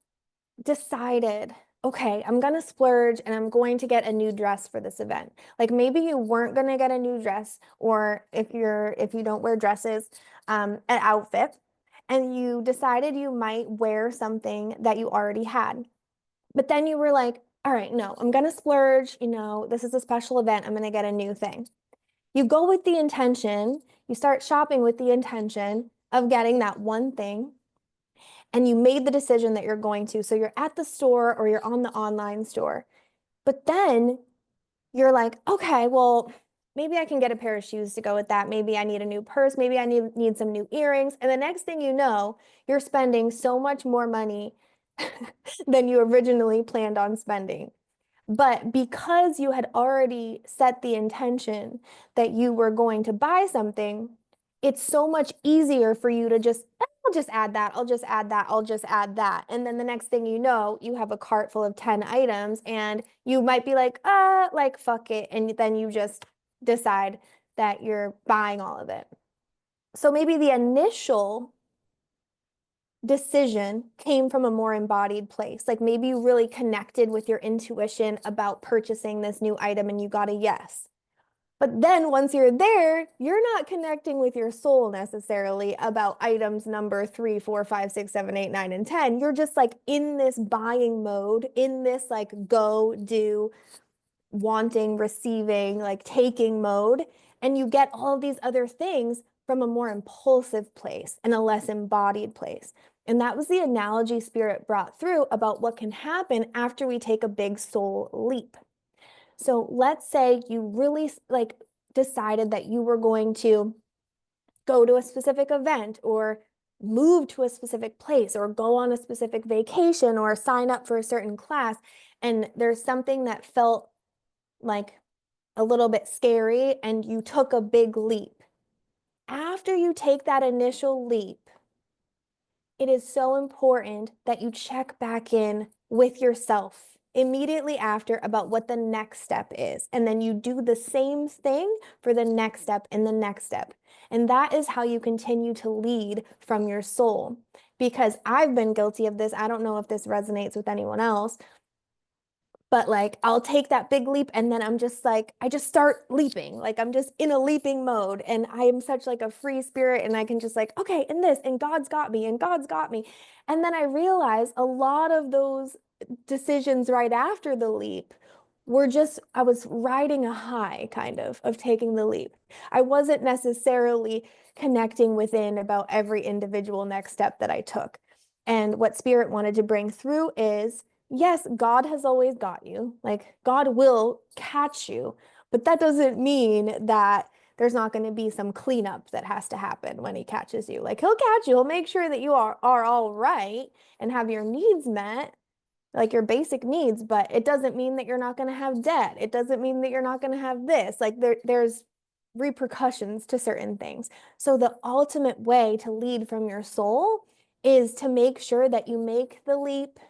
decided, okay, I'm gonna splurge and I'm going to get a new dress for this event? Like maybe you weren't gonna get a new dress, or if you don't wear dresses, an outfit, and you decided you might wear something that you already had. But then you were like, all right, no, I'm gonna splurge, this is a special event, I'm gonna get a new thing. You go with the intention, You start shopping with the intention of getting that one thing, and you made the decision that you're going to. So you're at the store or you're on the online store. But then you're like, okay, well, maybe I can get a pair of shoes to go with that. Maybe I need a new purse. Maybe I need some new earrings. And the next thing you know, you're spending so much more money than you originally planned on spending. But because you had already set the intention that you were going to buy something, it's so much easier for you to just, I'll just add that, I'll just add that, I'll just add that. And then the next thing you know, you have a cart full of 10 items and you might be like, fuck it. And then you just decide that you're buying all of it. So maybe the initial decision came from a more embodied place. Like maybe you really connected with your intuition about purchasing this new item and you got a yes. But then once you're there, you're not connecting with your soul necessarily about items number 3, 4, 5, 6, 7, 8, 9, and 10. You're just like in this buying mode, in this like go, do, wanting, receiving, like taking mode. And you get all of these other things from a more impulsive place and a less embodied place. And that was the analogy Spirit brought through about what can happen after we take a big soul leap. So let's say you really like decided that you were going to go to a specific event or move to a specific place or go on a specific vacation or sign up for a certain class. And there's something that felt like a little bit scary and you took a big leap. After you take that initial leap, it is so important that you check back in with yourself immediately after about what the next step is. And then you do the same thing for the next step and the next step. And that is how you continue to lead from your soul. Because I've been guilty of this. I don't know if this resonates with anyone else, but like I'll take that big leap and then I'm just like I just start leaping, like I'm just in a leaping mode and I am such like a free spirit and I can just like okay, and this and God's got me and God's got me. And then I realize a lot of those decisions right after the leap were just I was riding a high kind of taking the leap. I wasn't necessarily connecting within about every individual next step that I took. And what Spirit wanted to bring through is yes, God has always got you. Like God will catch you, but that doesn't mean that there's not going to be some cleanup that has to happen when he catches you. Like he'll catch you, he'll make sure that you are all right and have your needs met, like your basic needs, but it doesn't mean that you're not going to have debt. It doesn't mean that you're not going to have this. Like there's repercussions to certain things. So the ultimate way to lead from your soul is to make sure that you make the leap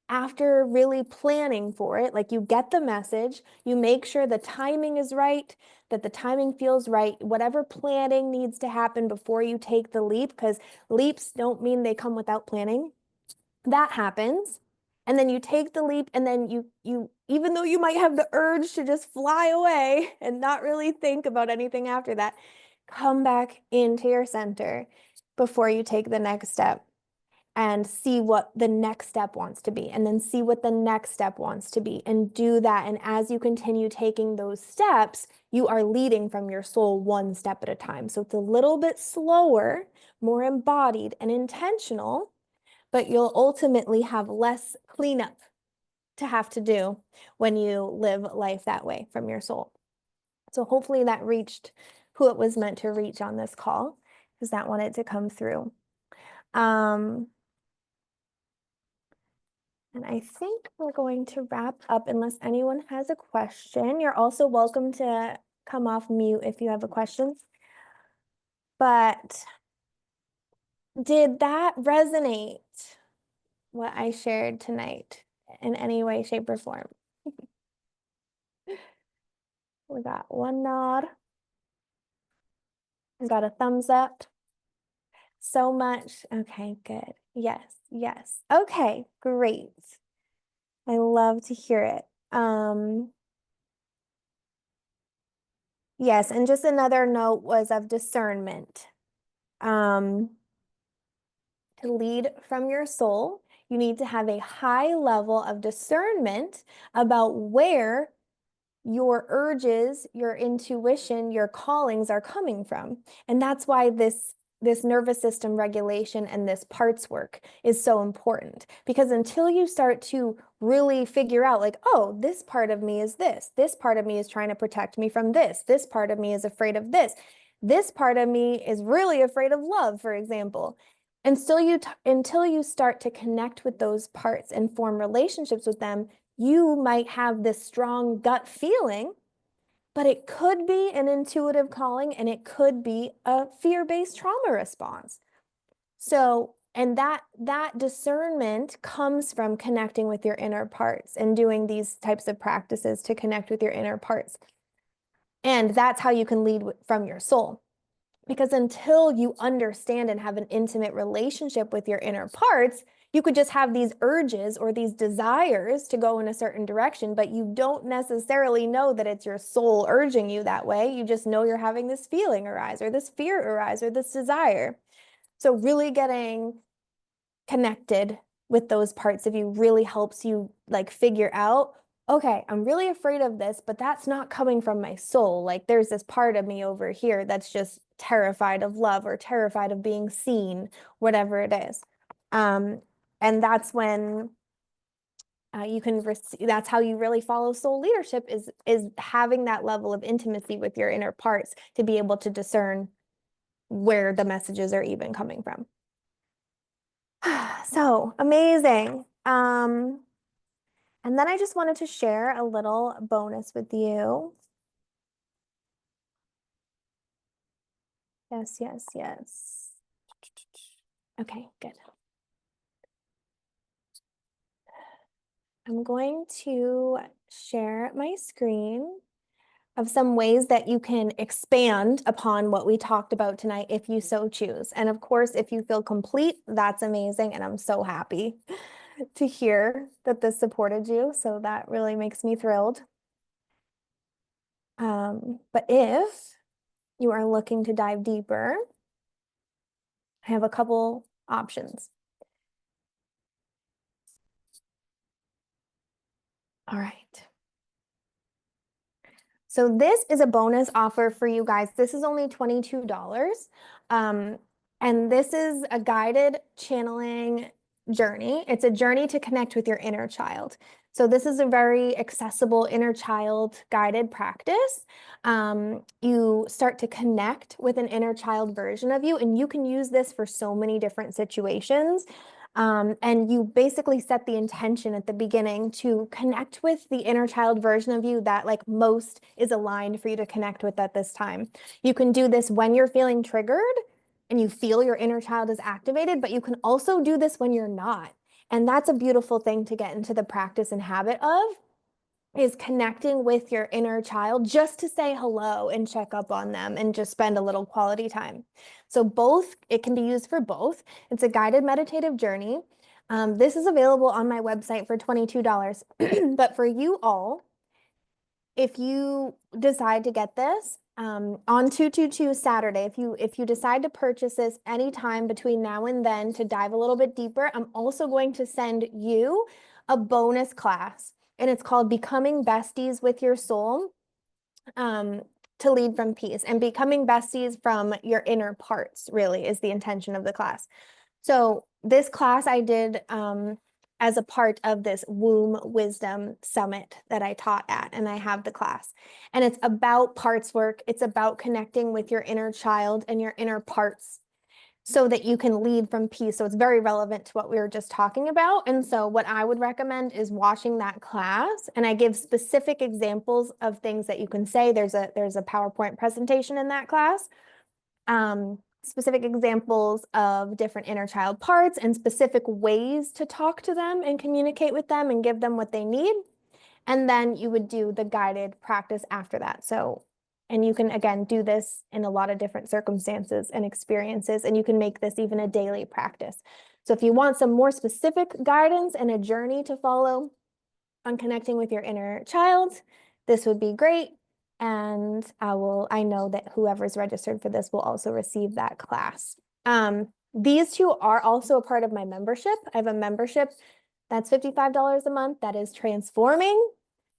after really planning for it. Like you get the message, you make sure the timing is right, that the timing feels right, whatever planning needs to happen before you take the leap, because leaps don't mean they come without planning. That happens. And then you take the leap and then you even though you might have the urge to just fly away and not really think about anything after that, come back into your center before you take the next step and see what the next step wants to be, and then see what the next step wants to be, and do that. And as you continue taking those steps, you are leading from your soul one step at a time. So it's a little bit slower, more embodied and intentional, but you'll ultimately have less cleanup to have to do when you live life that way from your soul. So hopefully that reached who it was meant to reach on this call, because that wanted to come through. And I think we're going to wrap up unless anyone has a question. You're also welcome to come off mute if you have a question. But did that resonate, what I shared tonight, in any way, shape, or form? We got one nod. We got a thumbs up. So much. Okay, good. Yes, yes. Okay, great. I love to hear it. Yes, and just another note was of discernment. To lead from your soul, you need to have a high level of discernment about where your urges, your intuition, your callings are coming from. And that's why this nervous system regulation and this parts work is so important, because until you start to really figure out like, oh, this part of me is this part of me is trying to protect me from this part of me is afraid of this part of me is really afraid of love, for example. And until you start to connect with those parts and form relationships with them, you might have this strong gut feeling, but it could be an intuitive calling and it could be a fear-based trauma response. So, and that discernment comes from connecting with your inner parts and doing these types of practices to connect with your inner parts. And that's how you can lead from your soul. Because until you understand and have an intimate relationship with your inner parts, you could just have these urges or these desires to go in a certain direction, but you don't necessarily know that it's your soul urging you that way. You just know you're having this feeling arise or this fear arise or this desire. So really getting connected with those parts of you really helps you like figure out, okay, I'm really afraid of this, but that's not coming from my soul. Like there's this part of me over here that's just terrified of love or terrified of being seen, whatever it is. And that's when you can receive, that's how you really follow soul leadership is having that level of intimacy with your inner parts to be able to discern where the messages are even coming from. So amazing. And then I just wanted to share a little bonus with you. Yes, yes, yes. Okay, good. I'm going to share my screen of some ways that you can expand upon what we talked about tonight if you so choose. And of course, if you feel complete, that's amazing. And I'm so happy to hear that this supported you. So that really makes me thrilled. But if you are looking to dive deeper, I have a couple options. All right. So this is a bonus offer for you guys. This is only $22. And this is a guided channeling journey. It's a journey to connect with your inner child. So this is a very accessible inner child guided practice. You start to connect with an inner child version of you, and you can use this for so many different situations. And you basically set the intention at the beginning to connect with the inner child version of you that like most is aligned for you to connect with at this time. You can do this when you're feeling triggered and you feel your inner child is activated, but you can also do this when you're not. And that's a beautiful thing to get into the practice and habit of, is connecting with your inner child just to say hello and check up on them and just spend a little quality time. So both, it can be used for both. It's a guided meditative journey. This is available on my website for $22. But for you all, if you decide to get this on 222 Saturday, if you decide to purchase this anytime between now and then to dive a little bit deeper, I'm also going to send you a bonus class, and it's called Becoming Besties with Your Soul, to lead from peace. And becoming besties from your inner parts really is the intention of the class. So this class I did as a part of this Womb Wisdom Summit that I taught at, and I have the class. And it's about parts work. It's about connecting with your inner child and your inner parts so that you can lead from peace. So it's very relevant to what we were just talking about. And so what I would recommend is watching that class. And I give specific examples of things that you can say. There's a PowerPoint presentation in that class. Specific examples of different inner child parts and specific ways to talk to them and communicate with them and give them what they need. And then you would do the guided practice after that. So, and you can, again, do this in a lot of different circumstances and experiences, and you can make this even a daily practice. So if you want some more specific guidance and a journey to follow on connecting with your inner child, this would be great. And I know that whoever's registered for this will also receive that class. These two are also a part of my membership. I have a membership that's $55 a month that is transforming.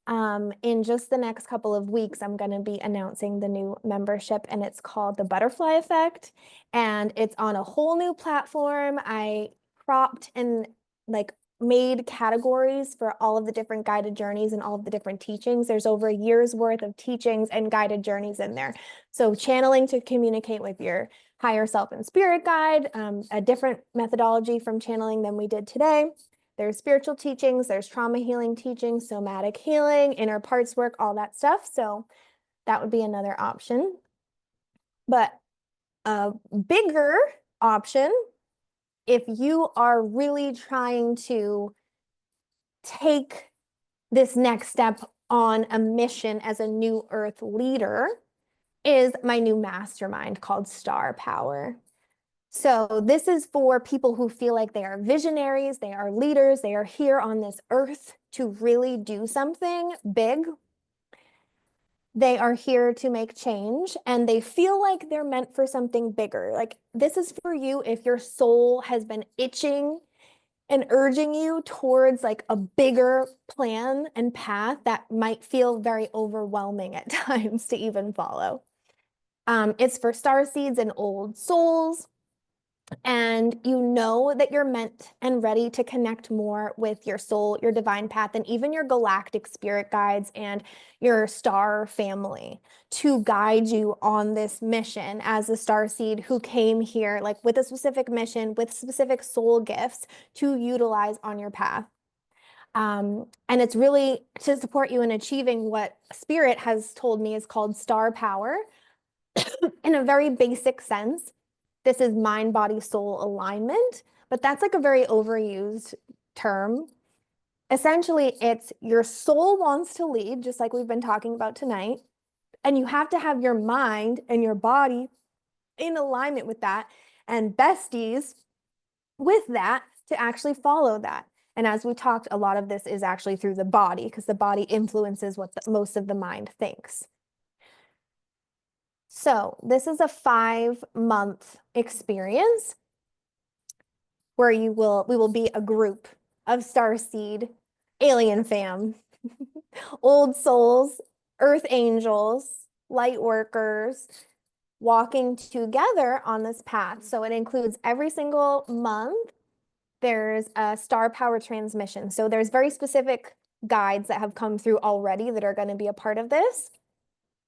In just the next couple of weeks, I'm going to be announcing the new membership, and it's called the Butterfly Effect. And it's on a whole new platform. I cropped and like made categories for all of the different guided journeys and all of the different teachings. There's over a year's worth of teachings and guided journeys in there. So channeling to communicate with your higher self and spirit guide, a different methodology from channeling than we did today. There's spiritual teachings, there's trauma healing teachings, somatic healing, inner parts work, all that stuff. So that would be another option. But a bigger option, if you are really trying to take this next step on a mission as a new Earth leader, is my new mastermind called Star Power. So this is for people who feel like they are visionaries, they are leaders, they are here on this earth to really do something big. They are here to make change and they feel like they're meant for something bigger. Like this is for you if your soul has been itching and urging you towards like a bigger plan and path that might feel very overwhelming at times to even follow. It's for star seeds and old souls. And you know that you're meant and ready to connect more with your soul, your divine path, and even your galactic spirit guides and your star family to guide you on this mission as a star seed who came here like with a specific mission, with specific soul gifts to utilize on your path. And it's really to support you in achieving what spirit has told me is called star power in a very basic sense. This is mind, body, soul alignment, but that's like a very overused term. Essentially, it's your soul wants to lead, just like we've been talking about tonight, and you have to have your mind and your body in alignment with that and besties with that to actually follow that. And as we talked, a lot of this is actually through the body because the body influences what most of the mind thinks. So this is a 5-month experience where we will be a group of starseed, alien fam, old souls, earth angels, light workers, walking together on this path. So it includes every single month, there's a star power transmission. So there's very specific guides that have come through already that are going to be a part of this.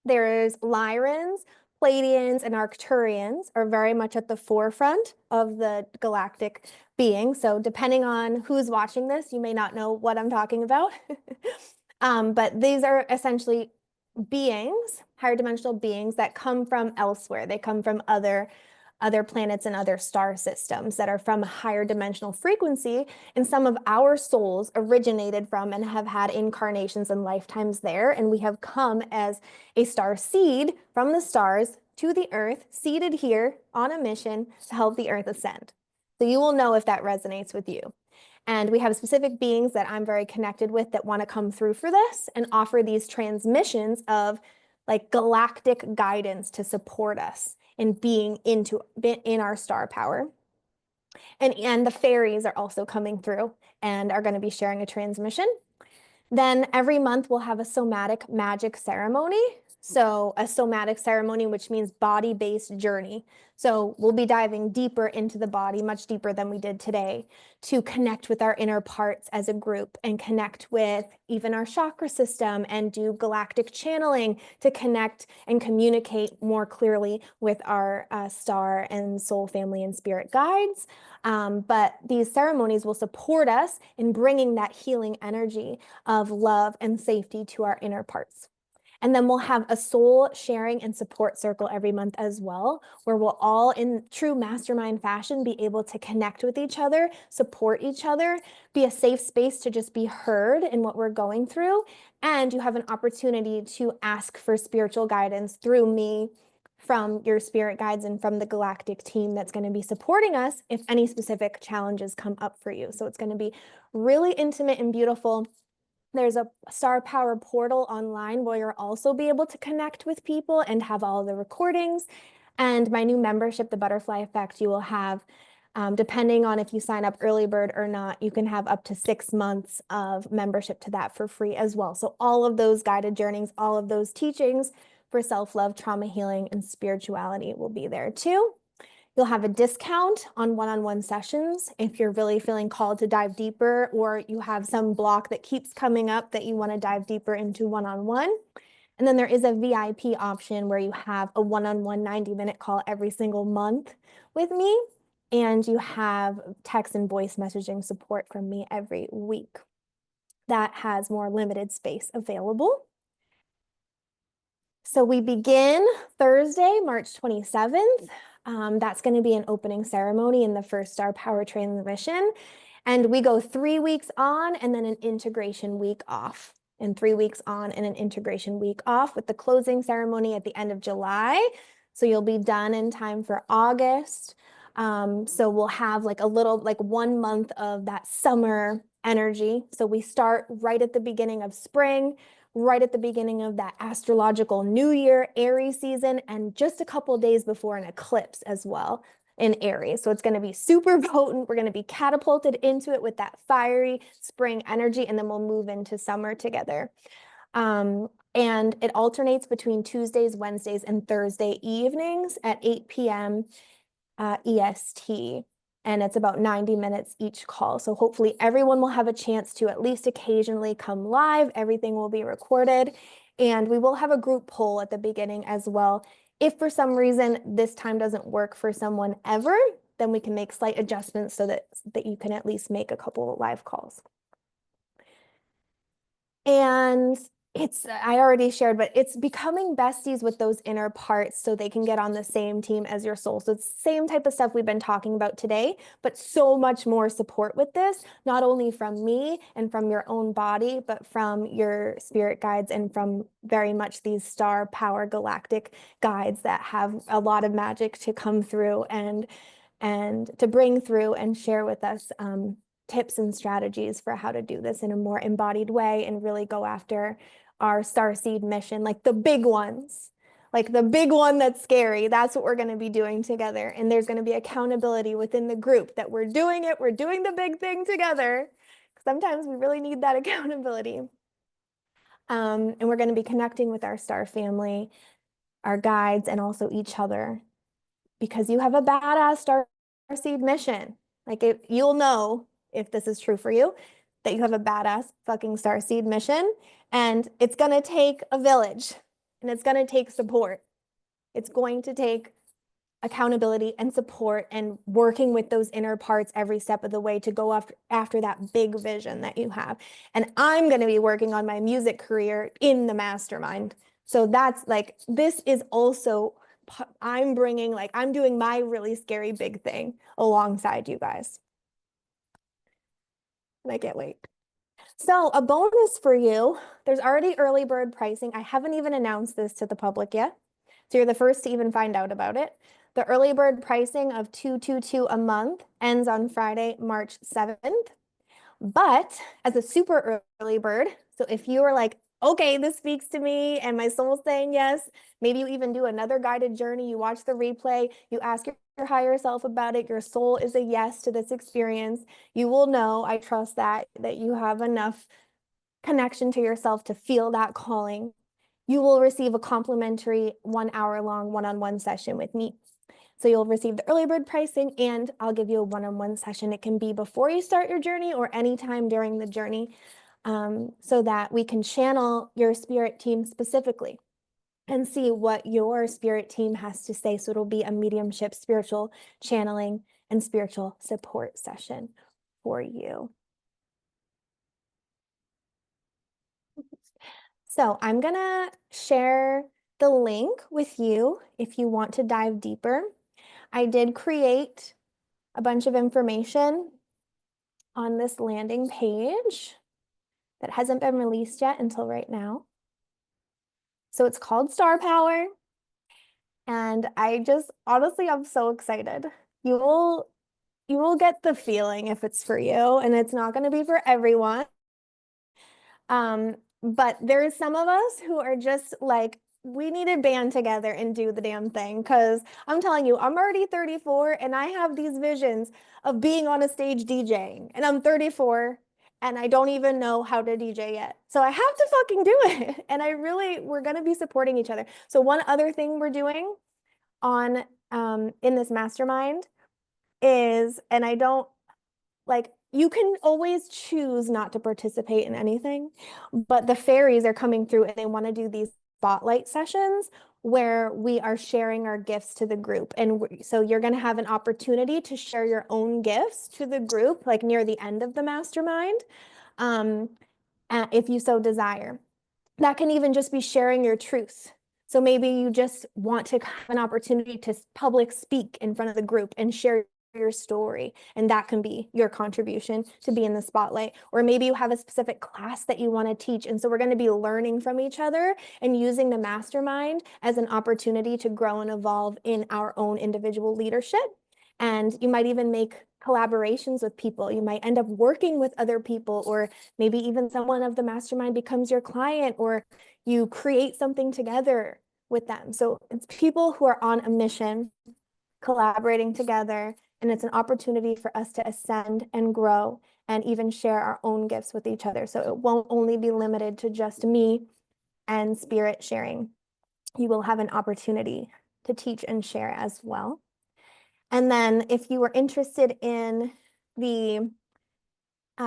There's Lyrans, Pleiadians, and Arcturians are very much at the forefront of the galactic being. So depending on who's watching this, you may not know what I'm talking about. But these are essentially beings, higher dimensional beings that come from elsewhere. They come from other planets and other star systems that are from a higher dimensional frequency. And some of our souls originated from and have had incarnations and lifetimes there. And we have come as a star seed from the stars to the earth, seated here on a mission to help the earth ascend. So you will know if that resonates with you. And we have specific beings that I'm very connected with that want to come through for this and offer these transmissions of like galactic guidance to support us in being in our star power. And the fairies are also coming through and are going to be sharing a transmission. Then every month we'll have a somatic magic ceremony. So a somatic ceremony, which means body-based journey. So we'll be diving deeper into the body, much deeper than we did today, to connect with our inner parts as a group and connect with even our chakra system and do galactic channeling to connect and communicate more clearly with our star and soul family and spirit guides. But these ceremonies will support us in bringing that healing energy of love and safety to our inner parts. And then we'll have a soul sharing and support circle every month as well, where we'll all in true mastermind fashion be able to connect with each other, support each other, be a safe space to just be heard in what we're going through. And you have an opportunity to ask for spiritual guidance through me, from your spirit guides and from the galactic team that's going to be supporting us if any specific challenges come up for you. So it's going to be really intimate and beautiful. There's a Star Power portal online where you'll also be able to connect with people and have all the recordings. And my new membership, the Butterfly Effect, you will have Depending on if you sign up early bird or not, you can have up to 6 months of membership to that for free as well. So all of those guided journeys, all of those teachings for self-love, trauma healing, and spirituality will be there too. You'll have a discount on one-on-one sessions if you're really feeling called to dive deeper, or you have some block that keeps coming up that you want to dive deeper into one-on-one. And then there is a VIP option where you have a one-on-one 90-minute call every single month with me, and you have text and voice messaging support from me every week. That has more limited space available. So we begin Thursday, March 27th. That's going to be an opening ceremony in the first Star Power Transmission. And we go 3 weeks on and then an integration week off. And 3 weeks on and an integration week off with the closing ceremony at the end of July. So you'll be done in time for August. So we'll have like a little, like 1 month of that summer energy. So we start right at the beginning of spring, right at the beginning of that astrological New Year, Aries season, and just a couple days before an eclipse as well in Aries. So it's going to be super potent. We're going to be catapulted into it with that fiery spring energy, and then we'll move into summer together. And it alternates between Tuesdays, Wednesdays, and Thursday evenings at 8 p.m. EST. And it's about 90 minutes each call. So hopefully everyone will have a chance to at least occasionally come live. Everything will be recorded. And we will have a group poll at the beginning as well. If for some reason this time doesn't work for someone ever, then we can make slight adjustments so that you can at least make a couple of live calls. And I already shared, but it's becoming besties with those inner parts so they can get on the same team as your soul. So it's the same type of stuff we've been talking about today, but so much more support with this, not only from me and from your own body, but from your spirit guides and from very much these star power galactic guides that have a lot of magic to come through and to bring through and share with us tips and strategies for how to do this in a more embodied way and really go after our starseed mission, like the big ones, like the big one that's scary. That's what we're going to be doing together. And there's going to be accountability within the group that we're doing it. We're doing the big thing together. Sometimes we really need that accountability. And we're going to be connecting with our star family, our guides, and also each other, because you have a badass starseed mission. Like you'll know if this is true for you, that you have a badass fucking starseed mission, and it's going to take a village, and it's going to take support. It's going to take accountability and support and working with those inner parts every step of the way to go after that big vision that you have. And I'm going to be working on my music career in the mastermind. So that's like, this is also, I'm doing my really scary big thing alongside you guys. And I can't wait. So a bonus for you, there's already early bird pricing. I haven't even announced this to the public yet. So you're the first to even find out about it. The early bird pricing of $222 a month ends on Friday, March 7th. But as a super early bird, so if you are like, okay, this speaks to me and my soul's saying yes, maybe you even do another guided journey, you watch the replay, you ask your higher self about it, your soul is a yes to this experience, you will know, I trust that you have enough connection to yourself to feel that calling. You will receive a complimentary 1 hour long one-on-one session with me. So you'll receive the early bird pricing, and I'll give you a one-on-one session. It can be before you start your journey or anytime during the journey, so that we can channel your spirit team specifically and see what your spirit team has to say. So it'll be a mediumship, spiritual channeling, and spiritual support session for you. So I'm gonna share the link with you if you want to dive deeper. I did create a bunch of information on this landing page that hasn't been released yet until right now. So it's called Star Power. And I just, honestly, I'm so excited. You will get the feeling if it's for you, and it's not going to be for everyone. But there is some of us who are just like we need to band together and do the damn thing because I'm telling you, I'm already 34 and I have these visions of being on a stage DJing, and I'm 34 and I don't even know how to DJ yet. So I have to fucking do it. And we're going to be supporting each other. So one other thing we're doing on in this mastermind is, and I don't like, you can always choose not to participate in anything, but the fairies are coming through and they want to do these spotlight sessions where we are sharing our gifts to the group. And so you're going to have an opportunity to share your own gifts to the group, like near the end of the mastermind, um, if you so desire. That can even just be sharing your truth. So maybe you just want to have an opportunity to public speak in front of the group and share your story, and that can be your contribution to be in the spotlight. Or maybe you have a specific class that you want to teach, and so we're going to be learning from each other and using the mastermind as an opportunity to grow and evolve in our own individual leadership. And you might even make collaborations with people. You might end up working with other people, or maybe even someone of the mastermind becomes your client, or you create something together with them. So it's people who are on a mission, collaborating together, and it's an opportunity for us to ascend and grow and even share our own gifts with each other. So it won't only be limited to just me and Spirit sharing. You will have an opportunity to teach and share as well. And then if you are interested in the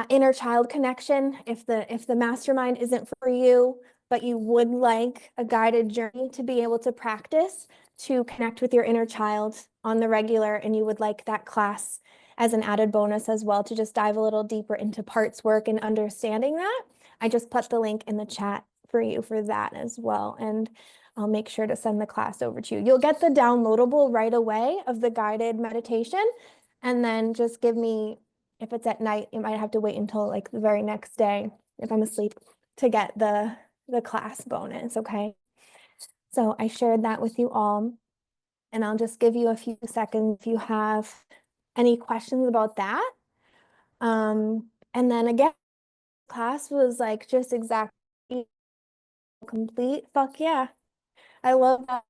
inner child connection, if the mastermind isn't for you, but you would like a guided journey to be able to practice to connect with your inner child on the regular, and you would like that class as an added bonus as well to just dive a little deeper into parts work and understanding that, I just put the link in the chat for you for that as well. And I'll make sure to send the class over to you. You'll get the downloadable right away of the guided meditation, and then just give me, if it's at night, you might have to wait until like the very next day if I'm asleep to get the class bonus, okay? So I shared that with you all, and I'll just give you a few seconds if you have any questions about that. And then again, class was like just exactly complete. Fuck yeah. I love that.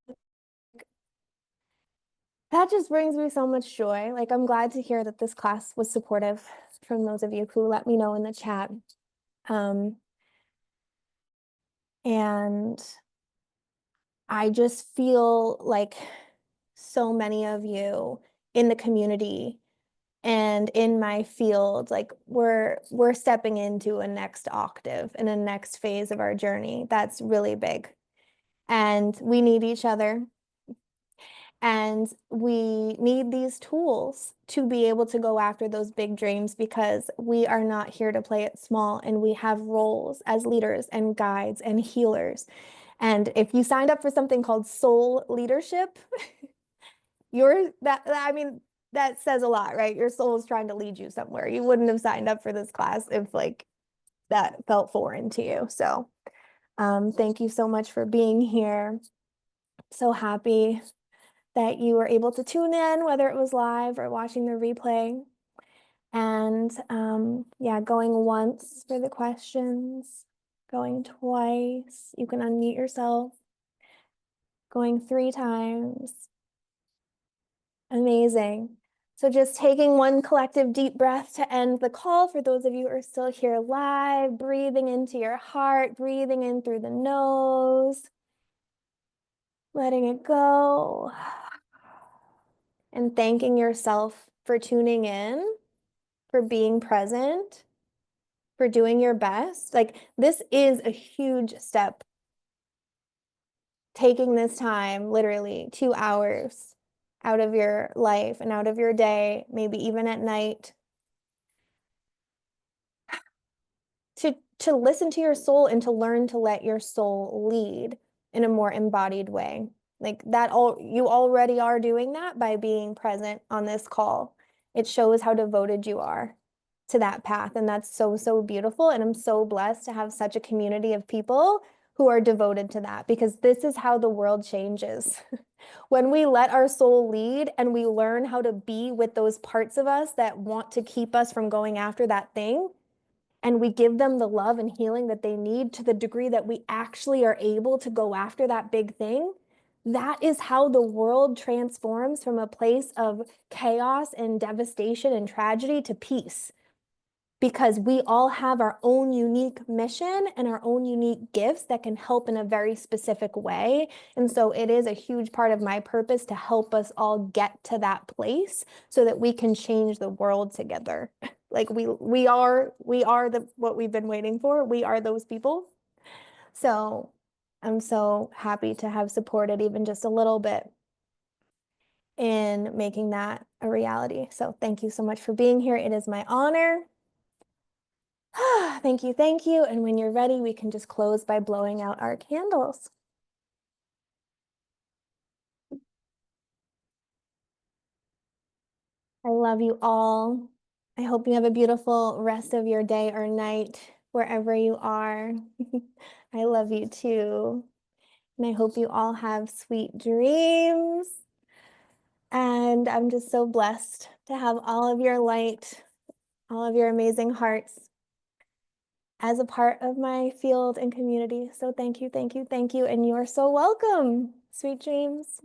That just brings me so much joy. Like, I'm glad to hear that this class was supportive from those of you who let me know in the chat. And I just feel like so many of you in the community and in my field, like we're stepping into a next octave and a next phase of our journey. That's really big. And we need each other. And we need these tools to be able to go after those big dreams, because we are not here to play it small, and we have roles as leaders and guides and healers. And if you signed up for something called soul leadership, I mean, that says a lot, right? Your soul is trying to lead you somewhere. You wouldn't have signed up for this class if like that felt foreign to you. So thank you so much for being here. So happy that you were able to tune in, whether it was live or watching the replay. And yeah, going once for the questions, going twice, you can unmute yourself, going 3 times. Amazing. So just taking one collective deep breath to end the call for those of you who are still here live, breathing into your heart, breathing in through the nose, letting it go, and thanking yourself for tuning in, for being present, for doing your best. Like, this is a huge step. Taking this time, literally 2 hours out of your life and out of your day, maybe even at night, to listen to your soul and to learn to let your soul lead in a more embodied way. Like that, you already are doing that by being present on this call. It shows how devoted you are to that path, and that's so, so beautiful. And I'm so blessed to have such a community of people who are devoted to that, because this is how the world changes. When we let our soul lead and we learn how to be with those parts of us that want to keep us from going after that thing, and we give them the love and healing that they need to the degree that we actually are able to go after that big thing, that is how the world transforms from a place of chaos and devastation and tragedy to peace. Because we all have our own unique mission and our own unique gifts that can help in a very specific way. And so it is a huge part of my purpose to help us all get to that place so that we can change the world together. Like we are the what we've been waiting for. We are those people. So I'm so happy to have supported even just a little bit in making that a reality. So thank you so much for being here. It is my honor. Thank you, thank you. And when you're ready, we can just close by blowing out our candles. I love you all. I hope you have a beautiful rest of your day or night, wherever you are. I love you too. And I hope you all have sweet dreams. And I'm just so blessed to have all of your light, all of your amazing hearts as a part of my field and community. So thank you, thank you, thank you. And you are so welcome. Sweet dreams.